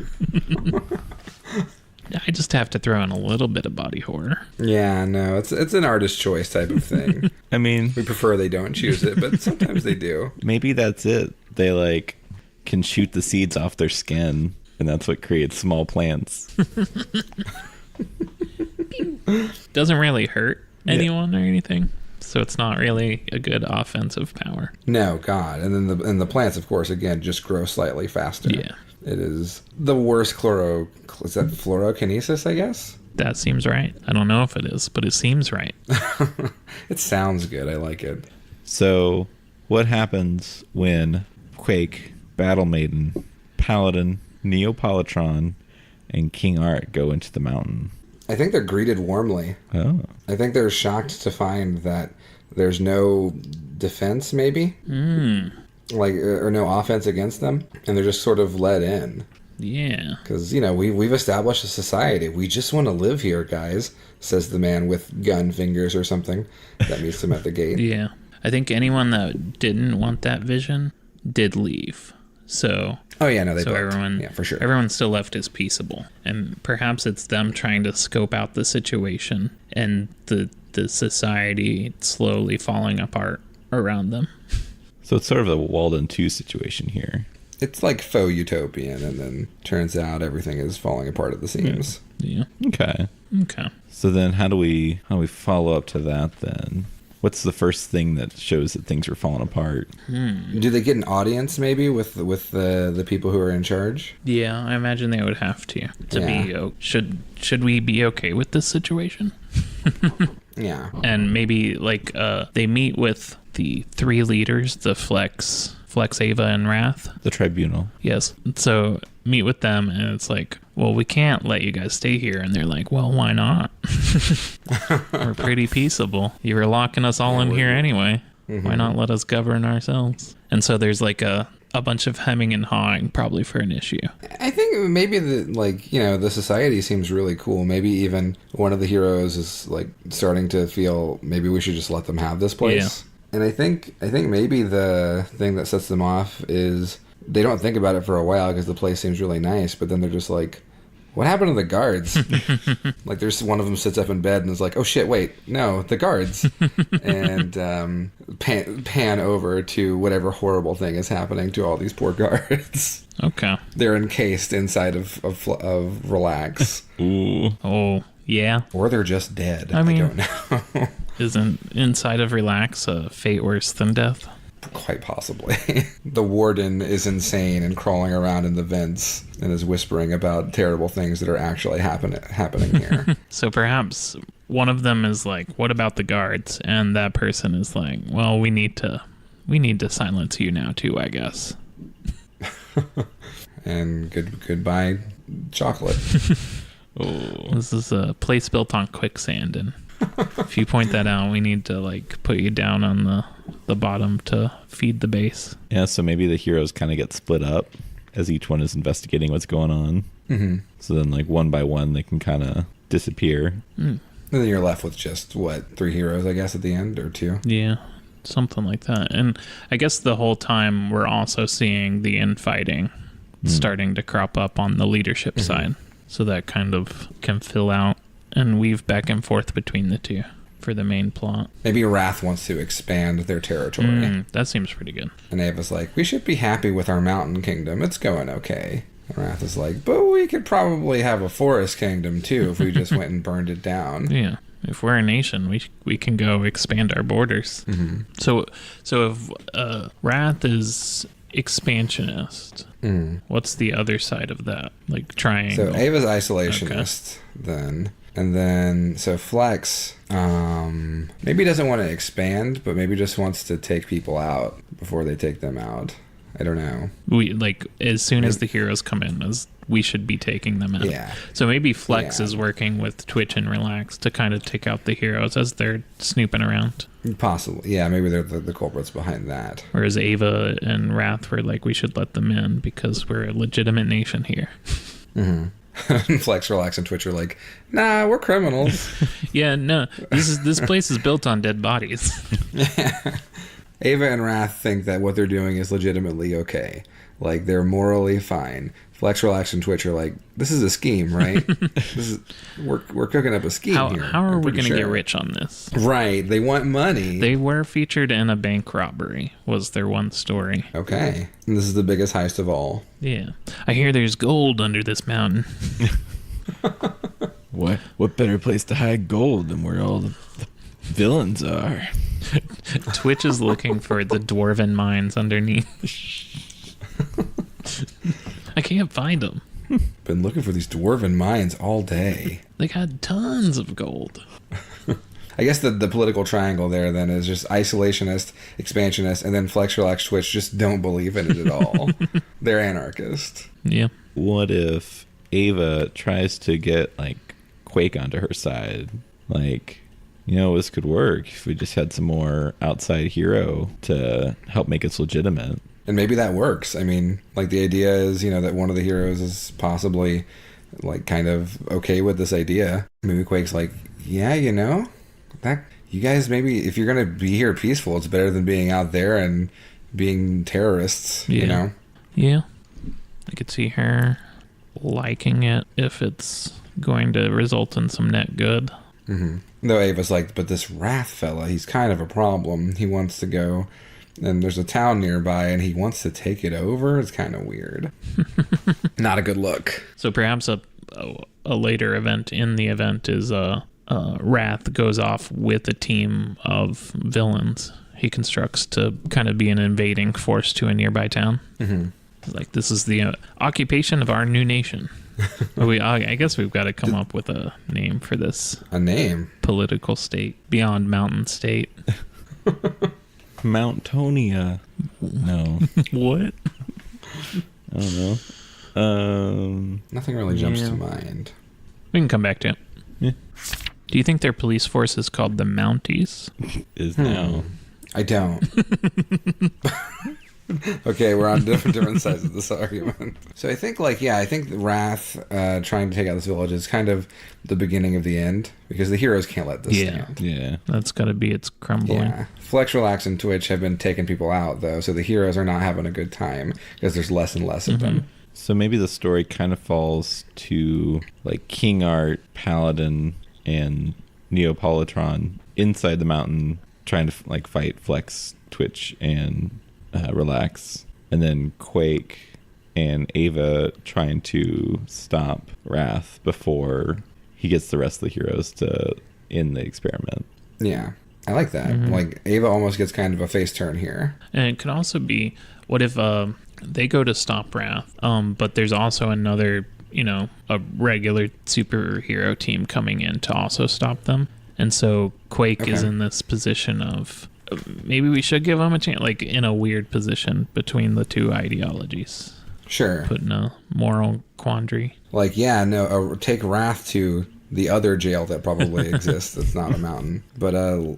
I just have to throw in a little bit of body horror. Yeah, no, it's an artist choice type of thing. I mean, We prefer they don't choose it, but sometimes they do. maybe that's it. They like can shoot the seeds off their skin, and that's what creates small plants. Doesn't really hurt anyone or anything. So it's not really a good offensive power. No, God. And then the plants, of course, again, just grow slightly faster. Yeah. It is the worst is that fluorokinesis, I guess? That seems right. I don't know if it is, but it seems right. It sounds good. I like it. So, what happens when Quake, Battle Maiden, Paladin, Neopolitron, and King Art go into the mountain? I think they're greeted warmly. Oh. I think they're shocked to find that there's no defense, maybe? Like, or no offense against them. And they're just sort of let in. Yeah. Because, we've established a society. We just want to live here, guys, says the man with gun fingers or something that meets them at the gate. Yeah. I think anyone that didn't want that vision did leave. So... Oh, yeah, no, they So booked. everyone, Yeah, for sure. Everyone still left as peaceable, and perhaps it's them trying to scope out the situation and the society slowly falling apart around them. So it's sort of a Walden 2 situation here. It's like faux utopian, and then turns out everything is falling apart at the seams. Yeah. Okay. Okay. So then how do we follow up to that then? What's the first thing that shows that things are falling apart? Do they get an audience maybe with the people who are in charge? Yeah, I imagine they would have to Yeah. be. Should we be okay with this situation? Yeah. And maybe like they meet with the three leaders, the Flex, Ava, and Wrath. The tribunal. Yes. So meet with them, and it's like, well, we can't let you guys stay here. And they're like, well, why not? We're pretty peaceable. You were locking us all in here anyway. Why not let us govern ourselves? And so there's like a bunch of hemming and hawing probably for an issue. I think maybe the society seems really cool. Maybe even one of the heroes is like starting to feel maybe we should just let them have this place. Yeah. And I think maybe the thing that sets them off is they don't think about it for a while because the place seems really nice, but then they're just like, what happened to the guards? Like there's one of them sits up in bed and is like, oh shit, wait, no, the guards. And pan over to whatever horrible thing is happening to all these poor guards. Okay. They're encased inside of Relax. Ooh. Oh, yeah. Or they're just dead. I mean, don't know. Isn't inside of Relax a fate worse than death? Quite possibly. The warden is insane and crawling around in the vents and is whispering about terrible things that are actually happening here. So perhaps one of them is like, what about the guards? And that person is like, well, we need to silence you now too, I guess. And goodbye chocolate. Oh. This is a place built on quicksand, and if you point that out, we need to like put you down on the bottom to feed the base. Yeah, so maybe the heroes kind of get split up as each one is investigating what's going on. Mm-hmm. So then like one by one they can kind of disappear. And then you're left with just, 3 heroes, I guess, at the end, or 2? Yeah, something like that. And I guess the whole time we're also seeing the infighting starting to crop up on the leadership side. So that kind of can fill out and weave back and forth between the two for the main plot. Maybe Wrath wants to expand their territory. That seems pretty good. And Ava's like, we should be happy with our mountain kingdom. It's going okay. And Wrath is like, but we could probably have a forest kingdom too if we just went and burned it down. Yeah. If we're a nation, we can go expand our borders. Mm-hmm. So if Wrath is expansionist, what's the other side of that? Like triangle. So Ava's isolationist then. And then, so Flex, maybe doesn't want to expand, but maybe just wants to take people out before they take them out. I don't know. We like as soon as the heroes come in, we should be taking them out. Yeah. So maybe Flex is working with Twitch and Relax to kind of take out the heroes as they're snooping around. Possibly. Yeah, maybe they're the culprits behind that. Whereas Ava and Wrath were like, we should let them in because we're a legitimate nation here. Mm-hmm. Flex, Relax, and Twitch are like, nah, we're criminals. Yeah, no. This place is built on dead bodies. Yeah. Ava and Wrath think that what they're doing is legitimately okay. Like, they're morally fine. Flex, Relax, and Twitch are like, this is a scheme, right? We're cooking up a scheme here. How are we going to get rich on this? Right. They want money. They were featured in a bank robbery, was their one story. Okay. And this is the biggest heist of all. Yeah. I hear there's gold under this mountain. What better place to hide gold than where all the villains are? Twitch is looking for the dwarven mines underneath. I can't find them. Been looking for these dwarven mines all day. They got tons of gold. I guess the political triangle there then is just isolationist, expansionist, and then Flex, Relax, Twitch just don't believe in it at all. They're anarchist. Yeah. What if Ava tries to get like Quake onto her side? Like, this could work if we just had some more outside hero to help make us legitimate. And maybe that works. I mean, like the idea is, that one of the heroes is possibly like kind of okay with this idea. Maybe Quake's like, yeah, that you guys maybe if you're going to be here peaceful, it's better than being out there and being terrorists, Yeah. I could see her liking it if it's going to result in some net good. Mm-hmm. Though Ava's like, but this Wrath fella, he's kind of a problem. He wants to go, and there's a town nearby, and he wants to take it over. It's kind of weird. Not a good look. So perhaps a later event in the event is Wrath goes off with a team of villains he constructs to kind of be an invading force to a nearby town. Mm-hmm. Like, this is the occupation of our new nation. I guess we've got to come up with a name for this. A name? Political state. Beyond Mountain State. Mountonia. No. What? I don't know. Nothing really jumps to mind. We can come back to it. Yeah. Do you think their police force is called the Mounties? Is now. I don't. Okay, we're on different sides of this argument. So I think, the Wrath trying to take out this village is kind of the beginning of the end, because the heroes can't let this stand. Yeah. That's got to be its crumbling. Yeah. Flex, Relax, and Twitch have been taking people out, though, so the heroes are not having a good time, because there's less and less of them. So maybe the story kind of falls to, like, King Art, Paladin, and Neapolitron inside the mountain trying to, like, fight Flex, Twitch, and Relax, and then Quake and Ava trying to stop Wrath before he gets the rest of the heroes to end the experiment. Yeah, I like that. Like, Ava almost gets kind of a face turn here. And it could also be, what if they go to stop Wrath, but there's also another, a regular superhero team coming in to also stop them. And so Quake is in this position of, maybe we should give him a chance, like in a weird position between the two ideologies. Sure. Put in a moral quandary. Like, take Wrath to the other jail that probably exists that's not a mountain. But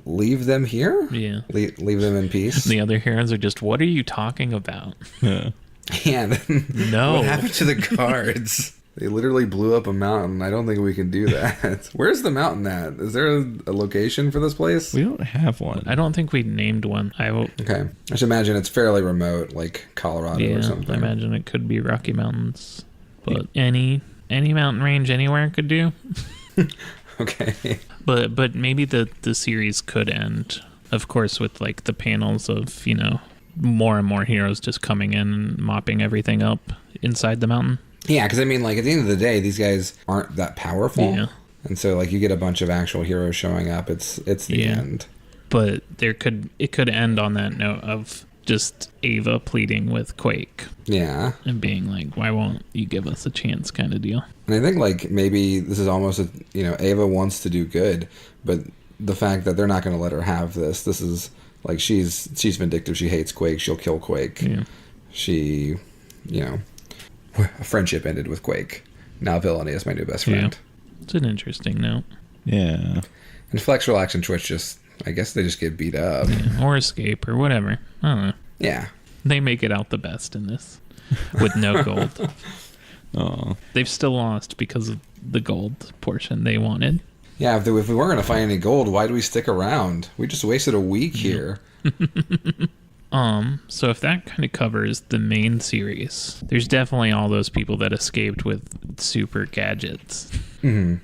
leave them here? Yeah. Leave them in peace? The other heroes are just, what are you talking about? Yeah. Yeah. No. What happened to the guards? They literally blew up a mountain. I don't think we can do that. Where's the mountain at? Is there a location for this place? We don't have one. I don't think we named one. Okay. I should imagine it's fairly remote, like Colorado or something. I imagine it could be Rocky Mountains. But any mountain range anywhere could do. Okay. But maybe the series could end, of course, with like the panels of, more and more heroes just coming in and mopping everything up inside the mountain. Yeah, because I mean, like, at the end of the day, these guys aren't that powerful. Yeah. And so like you get a bunch of actual heroes showing up. It's the end. But it could end on that note of just Ava pleading with Quake. Yeah. And being like, why won't you give us a chance kind of deal. And I think like maybe this is almost Ava wants to do good, but the fact that they're not going to let her have this is like she's vindictive. She hates Quake. She'll kill Quake. Yeah. She, a friendship ended with Quake. Now Villainy is my new best friend. Yeah. It's an interesting note. Yeah. And Flex, Relax, and Twitch I guess they just get beat up. Yeah, or escape or whatever. I don't know. Yeah. They make it out the best in this with no gold. Oh. They've still lost because of the gold portion they wanted. Yeah, if we weren't going to find any gold, why do we stick around? We just wasted a week here. So if that kind of covers the main series, there's definitely all those people that escaped with super gadgets. Mm-hmm.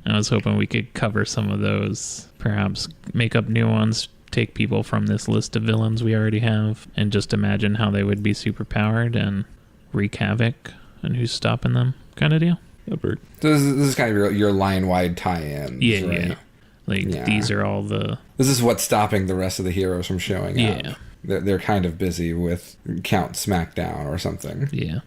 I was hoping we could cover some of those, perhaps make up new ones, take people from this list of villains we already have, and just imagine how they would be super powered and wreak havoc and who's stopping them kind of deal. So this is kind of your line-wide tie-ins, Yeah, right? yeah. Like, these are all the... This is what's stopping the rest of the heroes from showing up. Yeah. They're kind of busy with Count Smackdown or something. Yeah.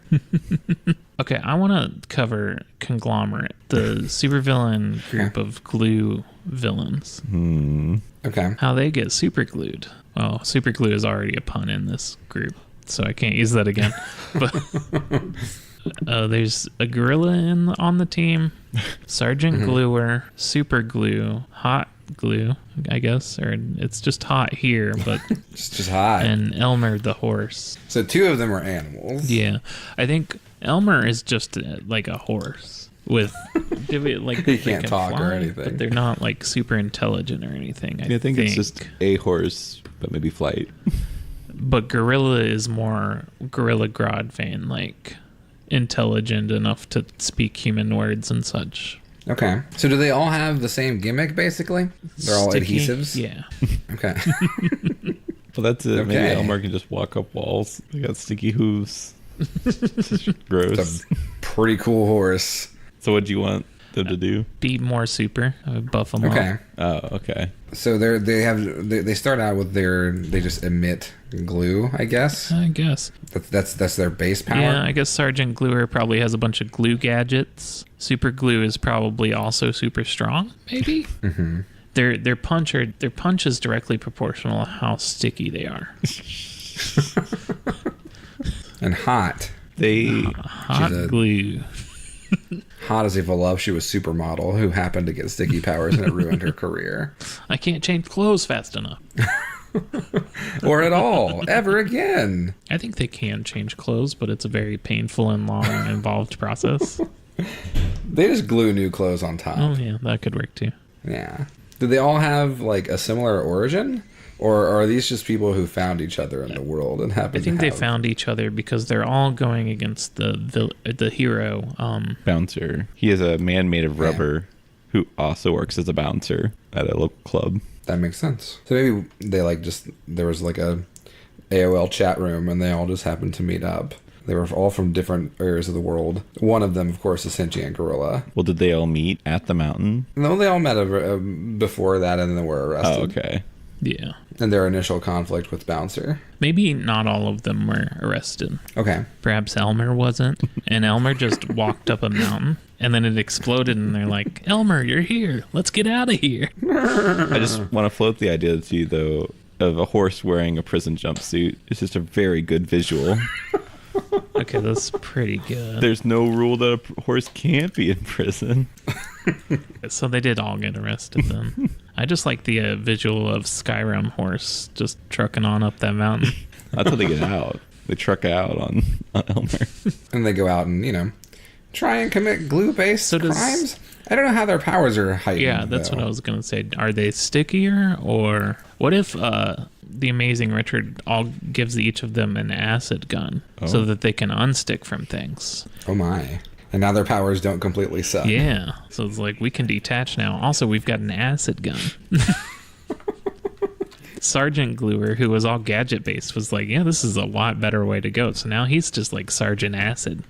Okay, I want to cover Conglomerate, the supervillain group of glue villains. Okay. How they get super glued. Well, super glue is already a pun in this group, so I can't use that again. But there's a gorilla on the team, Sergeant Gluer, Super Glue, Hot Glue, I guess, or it's just hot here, but just hot. and Elmer the horse. So two of them are animals. Yeah, I think Elmer is just like a horse with like He they can't can talk or fly, anything. but they're not like super intelligent or anything. I think it's just a horse, but maybe flight. But Gorilla is more Gorilla Grodd like intelligent enough to speak human words and such. Okay. So do they all have the same gimmick, basically? They're all Sticky? adhesives? Yeah. Okay. Well, that's it. Maybe Okay. Elmer can just walk up walls. They got sticky hooves. Gross. It's a pretty cool horse. So what do you want them to do? Be more super. I would buff them Okay. up. Oh, okay. So they start out with they just emit glue, I guess. I guess. That's their base power. Yeah, I guess Sergeant Gluer probably has a bunch of glue gadgets. Super Glue is probably also super strong, maybe? Mm-hmm. Their punch is directly proportional to how sticky they are. And hot. Hot She's a- glue. Hot as a voluptuous supermodel who happened to get sticky powers and it ruined her career. I can't change clothes fast enough. Or at all. Ever again. I think they can change clothes, but it's a very painful and long and involved process. They just glue new clothes on top. Oh yeah, that could work too. Yeah. Do they all have like a similar origin? Or are these just people who found each other in the world and happen I think to they have... found each other because they're all going against the hero. Bouncer. He is a man made of rubber who also works as a bouncer at a local club. That makes sense. So maybe they there was like a AOL chat room and they all just happened to meet up. They were all from different areas of the world. One of them, of course, is Sentient Gorilla. Well, did they all meet at the mountain? No, they all met before that and then were arrested. Oh, okay. Yeah. And their initial conflict with Bouncer. Maybe not all of them were arrested. Okay. Perhaps Elmer wasn't. And Elmer just walked up a mountain and then it exploded and they're like, Elmer, you're here. Let's get out of here. I just want to float the idea to you, though, of a horse wearing a prison jumpsuit. It's just a very good visual. Okay, that's pretty good. There's no rule that a horse can't be in prison. So they did all get arrested then. I just like the visual of Skyrim horse just trucking on up that mountain. That's how they get out. They truck out on Elmer. And they go out and, try and commit glue-based So does- crimes? I don't know how their powers are heightened. Yeah, that's though. what I was going to say. Are they stickier? Or what if the Amazing Richard all gives each of them an acid gun so that they can unstick from things? Oh my. And now their powers don't completely suck. Yeah. So it's like we can detach now. Also, we've got an acid gun. Sergeant Gluer, who was all gadget based, was like, yeah, this is a lot better way to go. So now he's just like Sergeant Acid.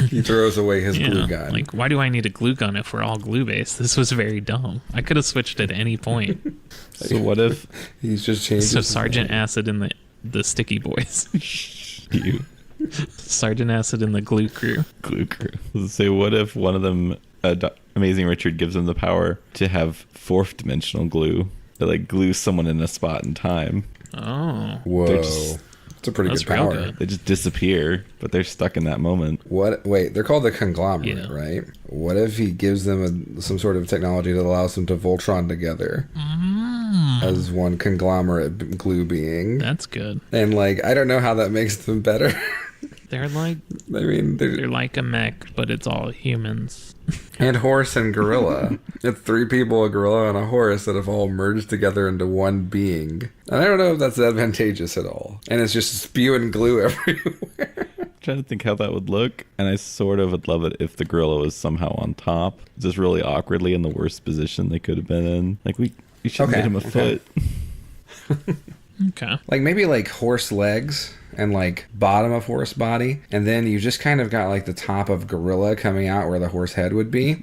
He throws away his glue Yeah, gun. like, why do I need a glue gun if we're all glue-based? This was very dumb. I could have switched at any point. So what if He's just changing. So Sergeant Acid and the Sticky Boys. you Sergeant Acid and the Glue Crew. glue crew? So what if one of them, Amazing Richard, gives them the power to have fourth dimensional glue that like glues someone in a spot in time? Oh. Whoa. They're just- It's a pretty That's good real power. good. They just disappear, but they're stuck in that moment. What? Wait, they're called the conglomerate, Yeah. right? What if he gives them some sort of technology that allows them to Voltron together as one conglomerate glue being? That's good. And like, I don't know how that makes them better. They're like I mean, they're like a mech, but it's all humans. and horse and gorilla. It's three people, a gorilla, and a horse that have all merged together into one being. And I don't know if that's advantageous at all. And it's just spewing glue everywhere. Trying to think how that would look, and I sort of would love it if the gorilla was somehow on top, just really awkwardly in the worst position they could have been in. Like we should have Okay, made him a okay. foot. Okay. Like maybe like horse legs and like bottom of horse body, and then you just kind of got like the top of gorilla coming out where the horse head would be.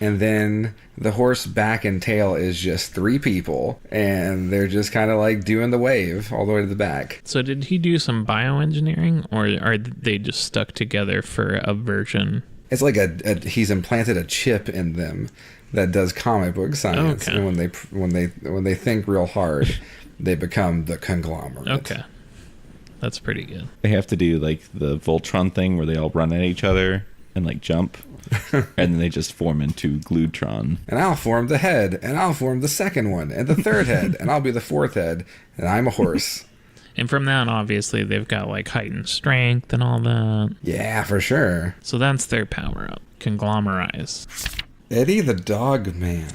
And then the horse back and tail is just three people, and they're just kind of like doing the wave all the way to the back. So did he do some bioengineering, or are they just stuck together for a version? It's like he's implanted a chip in them that does comic book science, Okay. and when they think real hard, they become the conglomerate. Okay. That's pretty good. They have to do like the Voltron thing where they all run at each other and like jump, and then they just form into Glutron. And I'll form the head, and I'll form the second one, and the third head, and I'll be the fourth head, and I'm a horse. And from that, obviously, they've got like heightened strength and all that. Yeah, for sure. So that's their power up. Conglomerize. Eddie the Dog Man.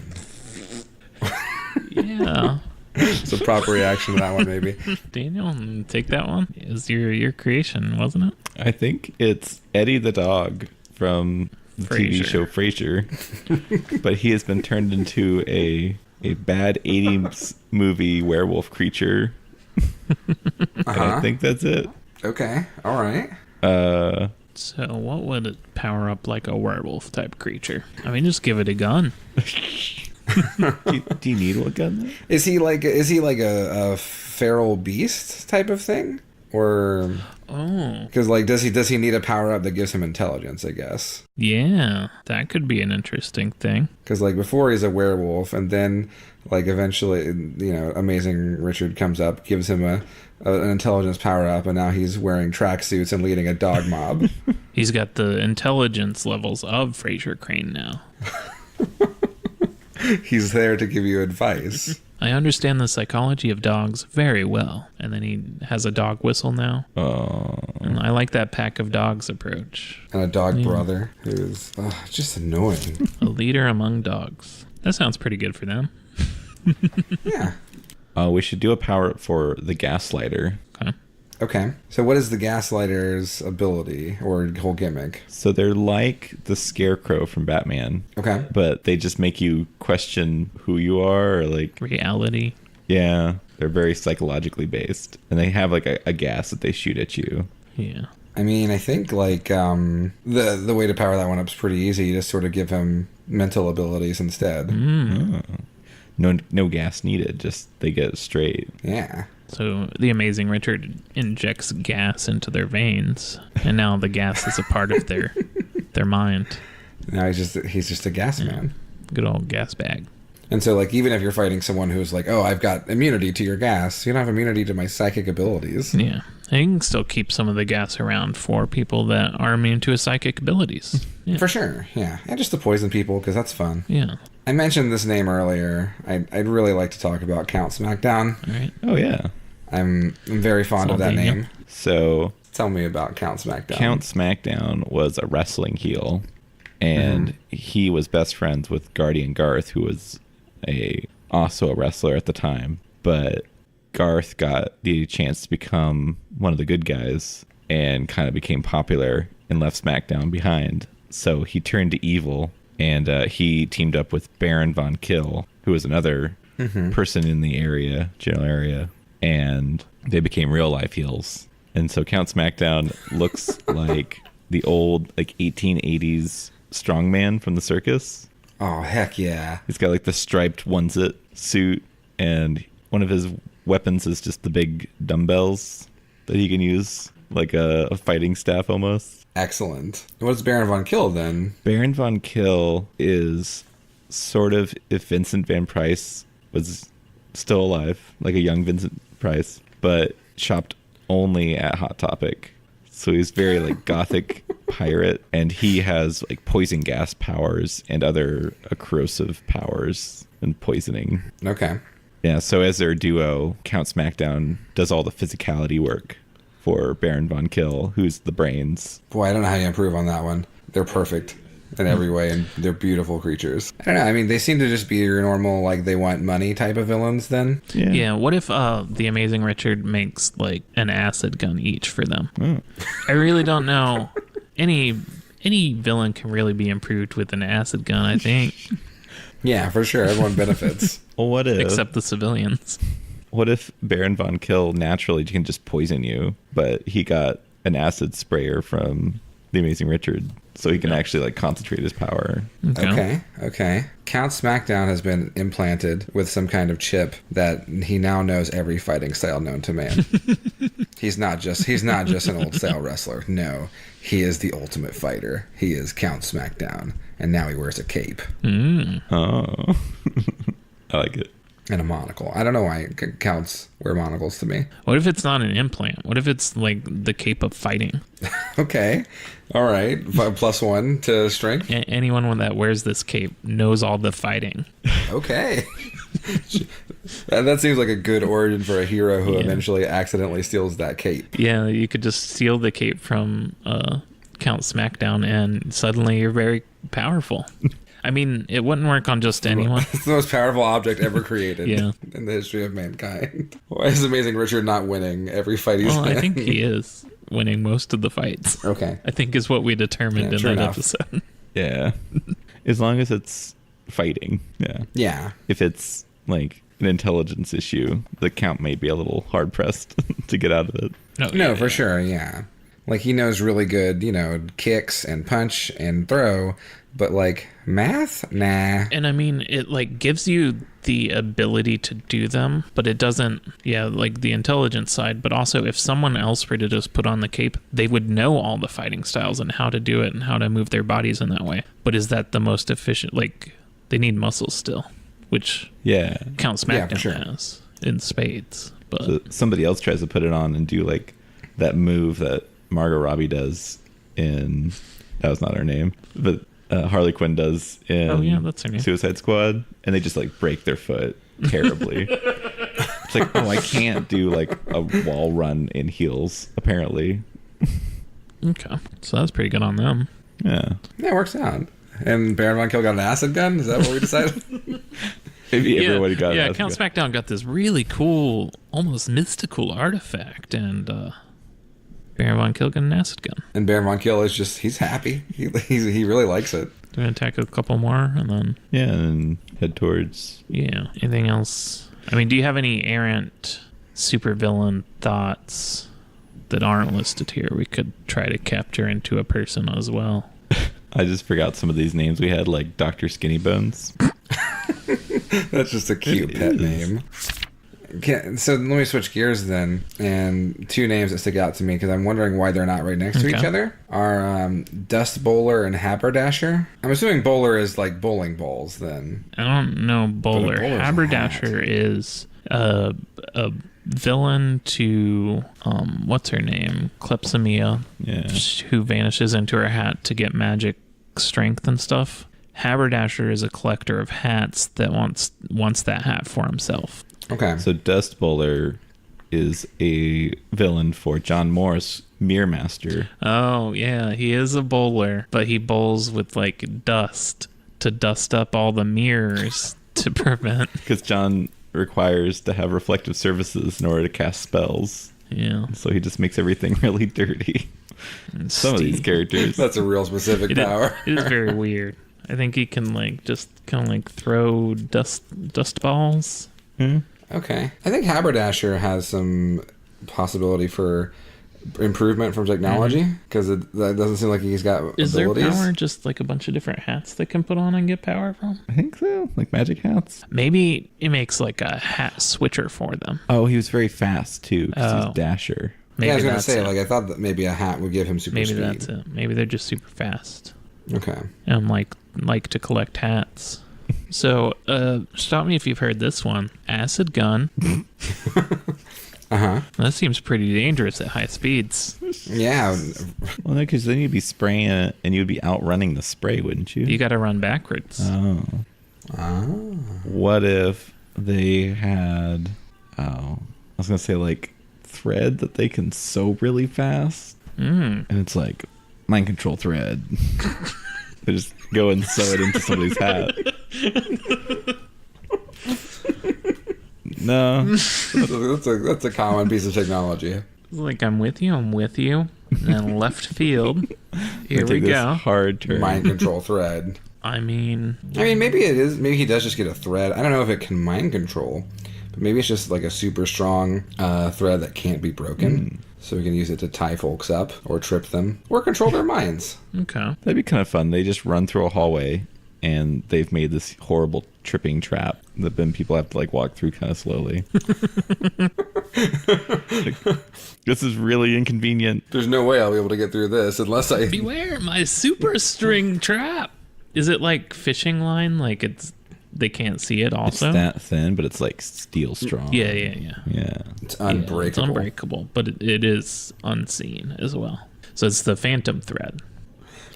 Yeah. It's a proper reaction to that one, maybe. Daniel, take that one. It was your creation, wasn't it? I think it's Eddie the dog from the TV Frasier. show Frasier, but he has been turned into a bad 80s movie werewolf creature. And I think that's it. Okay, all right. So what would it power up like a werewolf type creature? I mean, just give it a gun. Do you need one gun though? Is he like a feral beast type of thing, or Oh, because like does he need a power up that gives him intelligence? I guess yeah. That could be an interesting thing. because like before he's a werewolf, and then like eventually Amazing Richard comes up, gives him an intelligence power up, and now he's wearing tracksuits and leading a dog mob. He's got the intelligence levels of Fraser Crane now. He's there to give you advice. I understand the psychology of dogs very well. And then he has a dog whistle now. Oh, And I like that pack of dogs approach. And a dog brother who's just annoying. A leader among dogs. That sounds pretty good for them. Yeah. we should do a power up for the Gaslighter. Okay. Okay. So what is the Gaslighter's ability or whole gimmick? So they're like the Scarecrow from Batman, Okay. but they just make you question who you are, or like, Reality. yeah, they're very psychologically based, and they have like a gas that they shoot at you. Yeah. I mean, I think like the way to power that one up is pretty easy. You just sort of give him mental abilities instead. Mm. No gas needed, just they get it straight. Yeah. So the Amazing Richard injects gas into their veins, and now the gas is a part of their mind. Now he's just a gas man. Good old gas bag. And so like even if you're fighting someone who's like, oh, I've got immunity to your gas, you don't have immunity to my psychic abilities. Yeah. And you can still keep some of the gas around for people that are immune to his psychic abilities. Yeah. For sure. Yeah. And just to poison people because that's fun. Yeah. I mentioned this name earlier. I'd really like to talk about Count Smackdown. All right. Oh yeah. I'm very fond of that Daniel. name. So Tell me about Count Smackdown. Count Smackdown was a wrestling heel, and he was best friends with Guardian Garth, who was also a wrestler at the time. But Garth got the chance to become one of the good guys and kind of became popular and left SmackDown behind. So he turned to evil, and he teamed up with Baron Von Kill, who was another person in the general area, and they became real life heels. And so Count Smackdown looks like the old like 1880s strongman from the circus. Oh, heck yeah. He's got like the striped onesie suit, and one of his weapons is just the big dumbbells that he can use like a fighting staff almost. Excellent. What's Baron von Kill then? Baron von Kill is sort of if Vincent Van Price was still alive, like a young Vincent Price, but shopped only at Hot Topic. So he's very like gothic pirate, and he has like poison gas powers and other corrosive powers and poisoning. Okay. Yeah, so as their duo, Count Smackdown does all the physicality work for Baron von Kill, who's the brains. Boy, I don't know how you improve on that one. They're perfect in every way, and they're beautiful creatures. I don't know. I mean, they seem to just be your normal, like, they want money type of villains then. Yeah, what if the Amazing Richard makes, like, an acid gun each for them? Oh. I really don't know. Any villain can really be improved with an acid gun, I think. Yeah, for sure. Everyone benefits. Well, what if... Except the civilians. What if Baron von Kill naturally can just poison you, but he got an acid sprayer from the Amazing Richard, so he can actually like concentrate his power. Okay. Count Smackdown has been implanted with some kind of chip that he now knows every fighting style known to man. He's not just an old style wrestler. No, he is the ultimate fighter. He is Count Smackdown, and now he wears a cape Oh, I like it. and a monocle. I don't know why counts wear monocles to me. What if it's not an implant? What if it's like the cape of fighting? Okay. All right. +1 to strength. Anyone that wears this cape knows all the fighting. Okay. That seems like a good origin for a hero who eventually accidentally steals that cape. Yeah, you could just steal the cape from Count Smackdown and suddenly you're very powerful. I mean, it wouldn't work on just anyone. It's the most powerful object ever created Yeah. in the history of mankind. Why is Amazing Richard not winning every fight he's Well, in? I think he is winning most of the fights. Okay. I think is what we determined in true that enough. episode. Yeah, as long as it's fighting. Yeah. Yeah. If it's like an intelligence issue, the Count may be a little hard pressed to get out of it. No, for sure, yeah. Like, he knows really good, kicks and punch and throw, but, like, math? Nah. And I mean, it like gives you the ability to do them, but it doesn't, like the intelligence side, but also if someone else were to just put on the cape, they would know all the fighting styles and how to do it and how to move their bodies in that way. But is that the most efficient? Like, they need muscles still, which Count Smackdown has in spades. But So somebody else tries to put it on and do like that move that Margot Robbie does in, that was not her name, but Harley Quinn does in that's her name. Suicide Squad, and they just like break their foot terribly. It's like, oh, I can't do like a wall run in heels, apparently. okay, so that's pretty good on them. Yeah. Yeah, it works out. And Baron von Kill got an acid gun? Is that what we decided? Maybe everybody got it. Count Smackdown got this really cool, almost mystical artifact, and Baron von Kill got an acid gun. And Baron von Kill is just, he's happy. He really likes it. They're gonna attack a couple more, and then Yeah, and head towards. anything else? I mean, do you have any errant supervillain thoughts that aren't listed here? We could try to capture into a person as well. I just forgot some of these names we had, like Dr. Skinny Bones. That's just a cute pet name. Okay, so let me switch gears then. And two names that stick out to me because I'm wondering why they're not right next to each other are Dust Bowler and Haberdasher. I'm assuming Bowler is like bowling balls then. I don't know Bowler. But a bowler's a Haberdasher is a villain to what's her name? Klepsomia, who vanishes into her hat to get magic strength and stuff. Haberdasher is a collector of hats that wants that hat for himself. Okay. So Dust Bowler is a villain for John Morris, Mirror Master. Oh, yeah, he is a bowler, but he bowls with like dust to dust up all the mirrors to prevent. Because John requires to have reflective surfaces in order to cast spells. Yeah. So he just makes everything really dirty. Some of these characters. That's a real specific power. It is very weird. I think he can like just kind of like throw dust balls. Hmm? Okay. I think Haberdasher has some possibility for improvement from technology? Because that doesn't seem like he's got Is abilities. their power just like a bunch of different hats they can put on and get power from? I think so. Like magic hats. Maybe it makes like a hat switcher for them. Oh, he was very fast too because Oh. he's Dasher. Maybe Yeah, I was gonna that's say, it. like, I thought that maybe a hat would give him super Maybe speed. that's it. Maybe they're just super fast Okay. and like to collect hats. So, stop me if you've heard this one. Acid gun. Uh-huh. That seems pretty dangerous at high speeds. Yeah. Well, no, because then you'd be spraying it and you'd be outrunning the spray, wouldn't you? You got to run backwards. Oh. What if they had, I was going to say like thread that they can sew really fast. And it's like mind control thread. They just go and sew it into somebody's hat. No. That's a common piece of technology. It's like, I'm with you. And then left field. Here we Take this go. hard turn. Mind control thread. I mean, Maybe it is. Maybe he does just get a thread. I don't know if it can mind control, but maybe it's just like a super strong thread that can't be broken. So we can use it to tie folks up or trip them or control their minds. okay. That'd be kind of fun. They just run through a hallway and they've made this horrible tripping trap that then people have to like walk through kind of slowly. Like, this is really inconvenient. There's no way I'll be able to get through this unless I. Beware my super string trap. Is it like fishing line? Like they can't see it also? It's that thin, but it's like steel strong. Yeah. Yeah. It's Yeah, unbreakable. it's unbreakable, but it is unseen as well. So it's the phantom thread.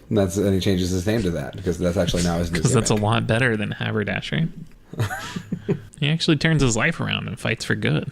And he changes his name to that because that's actually now his new Because that's a gimmick. lot better than haberdashery. He actually turns his life around and fights for good.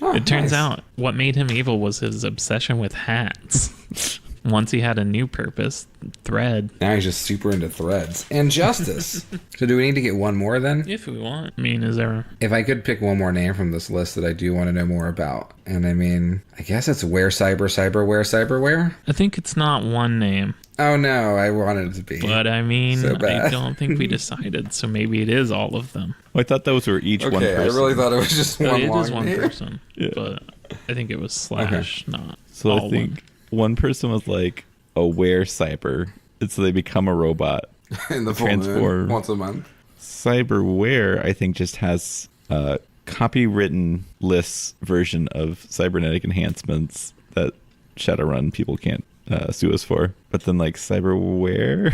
Oh, It turns nice. out what made him evil was his obsession with hats. Once he had a new purpose, thread. Now he's just super into threads and justice. So do we need to get one more then? If we want. I mean, is there... If I could pick one more name from this list that I do want to know more about, and I mean, I guess it's cyberware. I think it's not one name. Oh no, I wanted it to be. But I mean, So I bad. don't think we decided, so maybe it is all of them. Well, I thought those were each one Okay, I person. really thought it was just one It long is one name. person, Yeah. but I think it was slash, not So all I think one person was like a wear cyber. And so they become a robot. In the full Transform. moon, once a month. Cyberware, I think, just has a copywritten lists version of cybernetic enhancements that Shadowrun people can't sue us for. But then, like, cyberware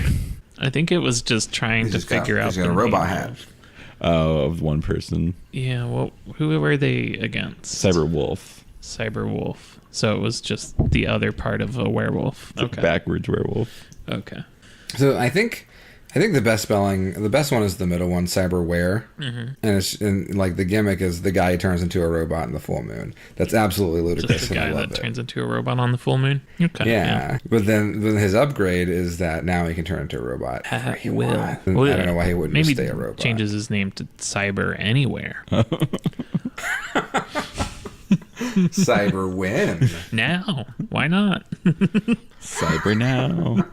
I think it was just trying to figure out. He's got a the robot name hat. of one person. Yeah, well, who were they against? Cyberwolf. Cyberwolf. So it was just the other part of a werewolf. It's a backwards werewolf. Okay. So I think the best one is the middle one, cyberware, and like the gimmick is the guy who turns into a robot in the full moon. That's absolutely ludicrous, Just the and I guy love that it. turns into a robot on the full moon. Okay. Yeah, but then his upgrade is that now he can turn into a robot. At He will. wants. And I don't know why he wouldn't maybe just stay a robot. changes his name to Cyber Anywhere. Cyber win. Now. Why not? Cyber now.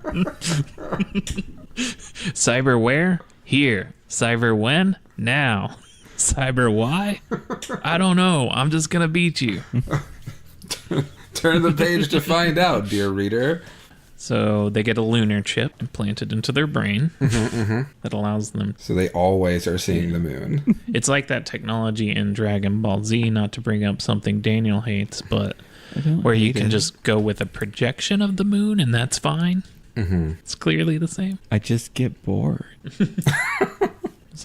Cyber where? Here. Cyber when? Now. Cyber why? I don't know. I'm just going to beat you. Turn the page to find out, dear reader. So they get a lunar chip implanted into their brain that allows them. So they always are seeing the moon. It's like that technology in Dragon Ball Z, not to bring up something Daniel hates, but where you can just go with a projection of the moon and that's fine. It's clearly the same. I just get bored. Does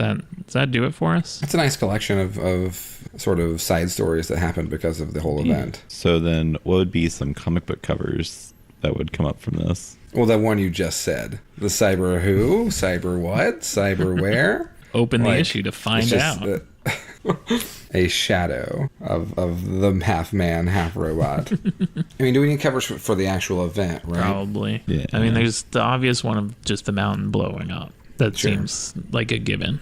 that do it for us? It's a nice collection of sort of side stories that happened because of the whole event. So then what would be some comic book covers that would come up from this? Well, that one you just said. The cyber who? Cyber what? Cyber where? Open the Like, issue to find it's just out. a shadow of the half man, half robot. I mean, do we need covers for the actual event, right? Probably. Yeah. I mean, there's the obvious one of just the mountain blowing up. That Sure. seems like a given.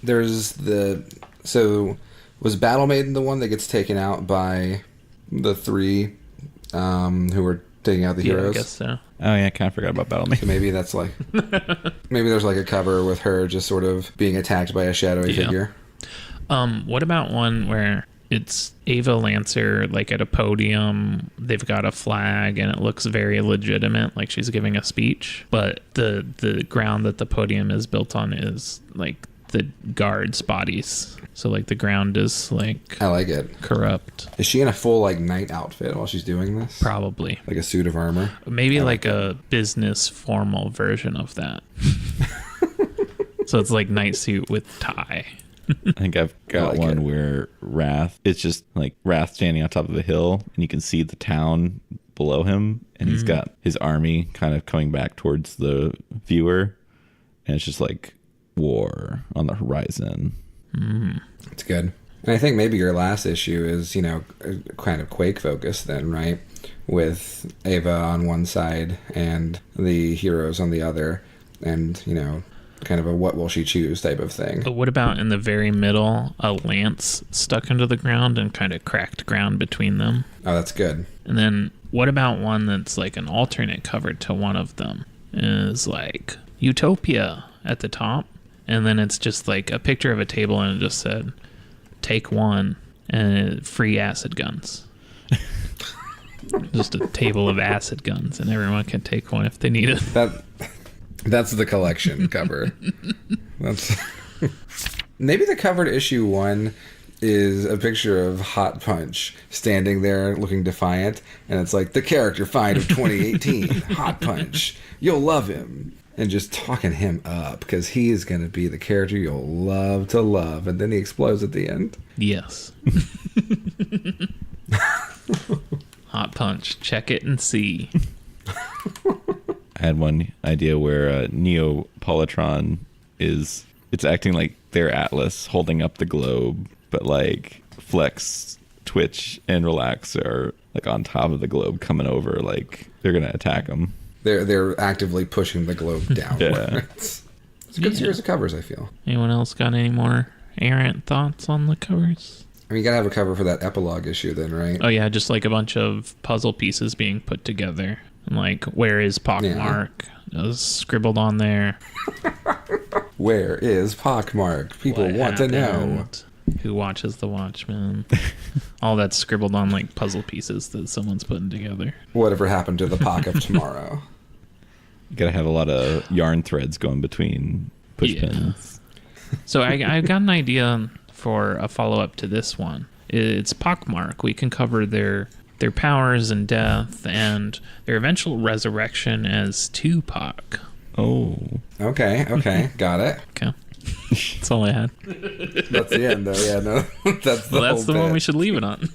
There's so was Battle Maiden the one that gets taken out by the three who were taking out the Yeah, I heroes? guess so. Oh yeah, I kind of forgot about Battle So Maiden. maybe that's like maybe there's like a cover with her just sort of being attacked by a shadowy Yeah. figure. What about one where it's Ava Lancer, like, at a podium. They've got a flag, and it looks very legitimate, like she's giving a speech. But the ground that the podium is built on is, like, the guards' bodies. So, like, the ground is, like... I like it. Corrupt. Is she in a full, like, knight outfit while she's doing this? Probably. Like a suit of armor? Maybe like a business formal version of that. So it's like night suit with tie. I think I've got one where Wrath, it's just like Wrath standing on top of a hill, and you can see the town below him, and he's got his army kind of coming back towards the viewer, and it's just like war on the horizon. It's good. And I think maybe your last issue is, you know, kind of Quake focused then, right? With Ava on one side and the heroes on the other, and, you know, kind of a what will she choose type of thing. But what about in the very middle, a lance stuck into the ground and kind of cracked ground between them? Oh, that's good. And then what about one that's like an alternate cover to one of them? Is like Utopia at the top, and then it's just like a picture of a table, and it just said, take one, and free acid guns. Just a table of acid guns, and everyone can take one if they need it. That's the collection cover. That's maybe the cover to issue 1 is a picture of Hot Punch standing there looking defiant, and it's like the character find of 2018, Hot Punch. You'll love him. And just talking him up, because he is going to be the character you'll love to love, and then he explodes at the end. Yes. Hot Punch. Check it and see. I had one idea where Neopolitron it's acting like they're Atlas holding up the globe, but like Flex, Twitch, and Relax are like on top of the globe coming over, like they're going to attack them. They're actively pushing the globe downwards. It's a good series of covers, I feel. Anyone else got any more errant thoughts on the covers? I mean, you gotta have a cover for that epilogue issue then, right? Oh yeah, just like a bunch of puzzle pieces being put together. And like, where is Pockmark? It was scribbled on there. Where is Pockmark? People want to know. Who watches The Watchmen? All that's scribbled on like puzzle pieces that someone's putting together. Whatever happened to the Pock of tomorrow? You gotta have a lot of yarn threads going between push pins. So I got an idea for a follow-up to this one. It's Pockmark. We can cover their powers and death and their eventual resurrection as Tupac. Oh. Okay. Got it. Okay. That's all I had. That's the end, though. Yeah, no. That's the one we should leave it on.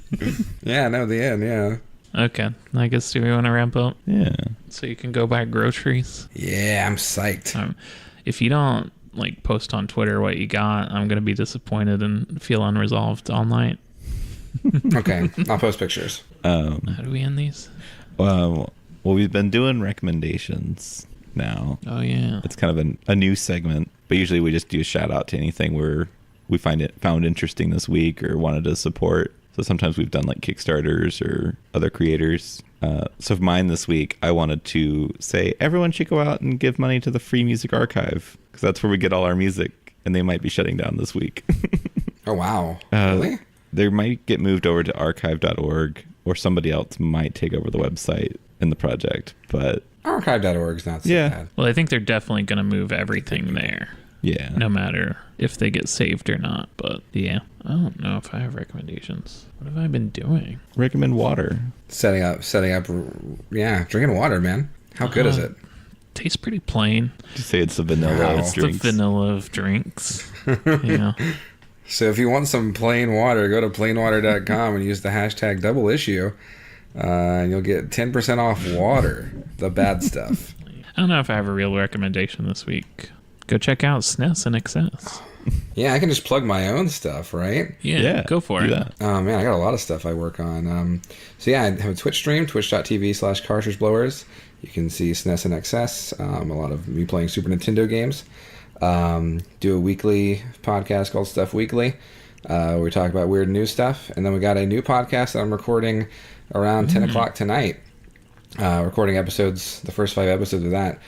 Yeah, no, the end, yeah. Okay. I guess, do we want to ramp up? Yeah. So you can go buy groceries? Yeah, I'm psyched. If you don't like post on Twitter what you got, I'm going to be disappointed and feel unresolved all night. Okay, I'll post pictures. How do we end these? Well, we've been doing recommendations now. Oh, yeah. It's kind of a new segment, but usually we just do a shout out to anything where we found interesting this week or wanted to support. So sometimes we've done like Kickstarters or other creators. So for mine this week, I wanted to say everyone should go out and give money to the Free Music Archive, because that's where we get all our music, and they might be shutting down this week. Oh, wow. Really? They might get moved over to archive.org, or somebody else might take over the website and the project, but... Archive.org is not so bad. Well, I think they're definitely going to move everything there. Yeah. No matter if they get saved or not. But yeah, I don't know if I have recommendations. What have I been doing? Recommend water. Setting up. Yeah, drinking water, man. How good is it? Tastes pretty plain. You say it's the vanilla of It's drinks. the vanilla of drinks. Yeah. So if you want some plain water, go to plainwater.com and use the hashtag double issue, and you'll get 10% off water, the bad stuff. I don't know if I have a real recommendation this week. Go check out SNES and Excess. Yeah, I can just plug my own stuff, right? Yeah, go for it. That. Oh, man, I got a lot of stuff I work on. So yeah, I have a Twitch stream, twitch.tv/cartridge blowers. You can see SNES and Excess, a lot of me playing Super Nintendo games. Do a weekly podcast called Stuff Weekly, where we talk about weird news stuff. And then we got a new podcast that I'm recording around 10 o'clock tonight. Recording episodes, the first 5 episodes of that.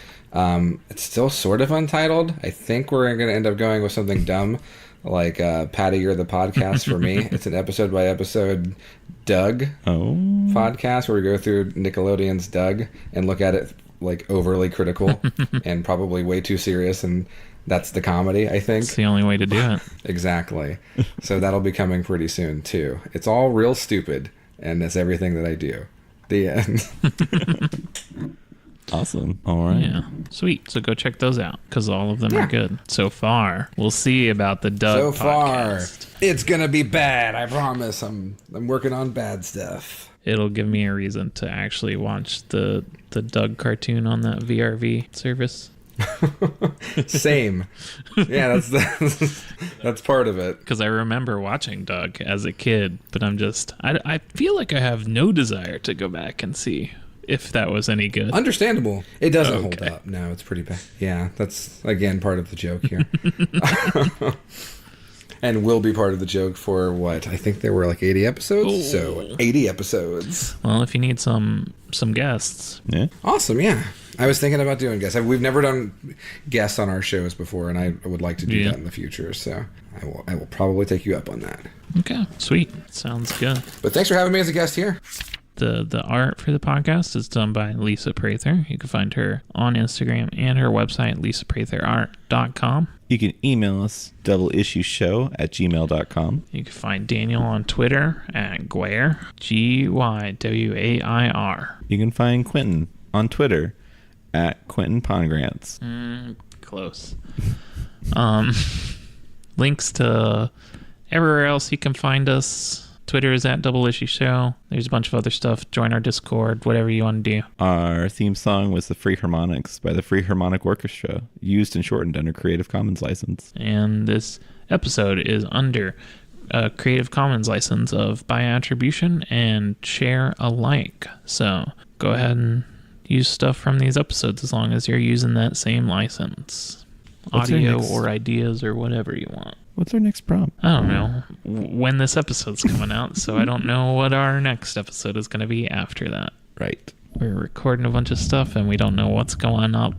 It's still sort of untitled. I think we're going to end up going with something dumb like Patty, You're the Podcast for me. It's an episode by episode Doug podcast where we go through Nickelodeon's Doug and look at it like overly critical and probably way too serious, and that's the comedy, I think. It's the only way to do it. Exactly. So that'll be coming pretty soon too. It's all real stupid, and it's everything that I do. The end. Awesome. All right. Yeah. Sweet. So go check those out because all of them are good so far. We'll see about the Doug podcast. It's gonna be bad. I promise. I'm working on bad stuff. It'll give me a reason to actually watch the Doug cartoon on that VRV service. Same. Yeah, that's part of it. Because I remember watching Doug as a kid, but I feel like I have no desire to go back and see if that was any good. Understandable. It doesn't hold up. No, it's pretty bad. Yeah, that's again part of the joke here. And will be part of the joke for what? I think there were like 80 episodes. Oh. So 80 episodes. Well, if you need some guests. Yeah. Awesome, yeah. I was thinking about doing guests. We've never done guests on our shows before, and I would like to do that in the future. So I will probably take you up on that. Okay, sweet. Sounds good. But thanks for having me as a guest here. The art for the podcast is done by Lisa Prather. You can find her on Instagram and her website, lisapratherart.com. You can email us doubleissueshow@gmail.com. You can find Daniel on Twitter at Gwair, Guywair. You can find Quentin on Twitter at Quentin Pongrants. Close. Links to everywhere else you can find us. Twitter is at Double Issue Show. There's a bunch of other stuff. Join our Discord, whatever you want to do. Our theme song was the Freeharmonics by the Freeharmonic Orchestra, used and shortened under Creative Commons license. And this episode is under a Creative Commons license of by attribution and share alike. So go ahead and use stuff from these episodes as long as you're using that same license. Audio or ideas or whatever you want. What's our next prompt? I don't know when this episode's coming out, so I don't know what our next episode is going to be after that. Right. We're recording a bunch of stuff, and we don't know what's going up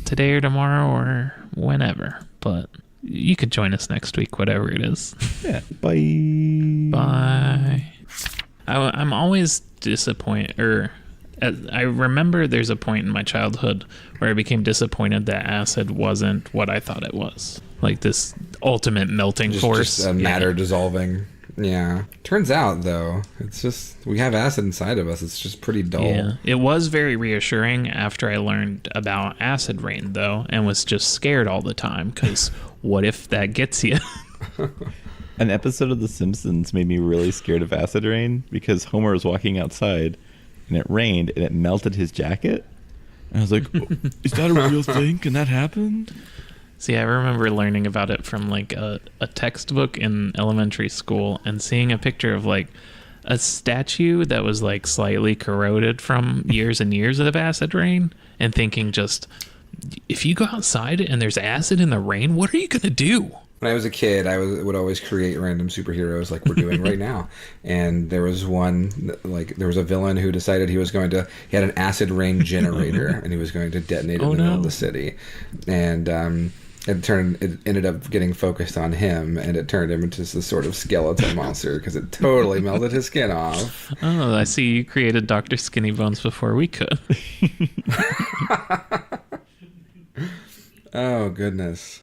today or tomorrow or whenever. But you could join us next week, whatever it is. Yeah. Bye. Bye. I'm always disappointed, I remember there's a point in my childhood where I became disappointed that acid wasn't what I thought it was. Like this ultimate melting force. Just a matter dissolving. Yeah. Turns out, though, it's just, we have acid inside of us. It's just pretty dull. Yeah. It was very reassuring after I learned about acid rain, though, and was just scared all the time, because what if that gets you? An episode of The Simpsons made me really scared of acid rain because Homer was walking outside and it rained and it melted his jacket. And I was like, is that a real thing? Can that happen? See, I remember learning about it from like a textbook in elementary school and seeing a picture of like a statue that was like slightly corroded from years and years of acid rain and thinking just, if you go outside and there's acid in the rain, what are you going to do? When I was a kid, I would always create random superheroes like we're doing right now. And there was one, like there was a villain who decided he had an acid rain generator and he was going to detonate it in the middle of the city. And it ended up getting focused on him, and it turned him into this sort of skeleton monster because it totally melted his skin off. Oh, I see you created Dr. Skinny Bones before we could. Oh, goodness.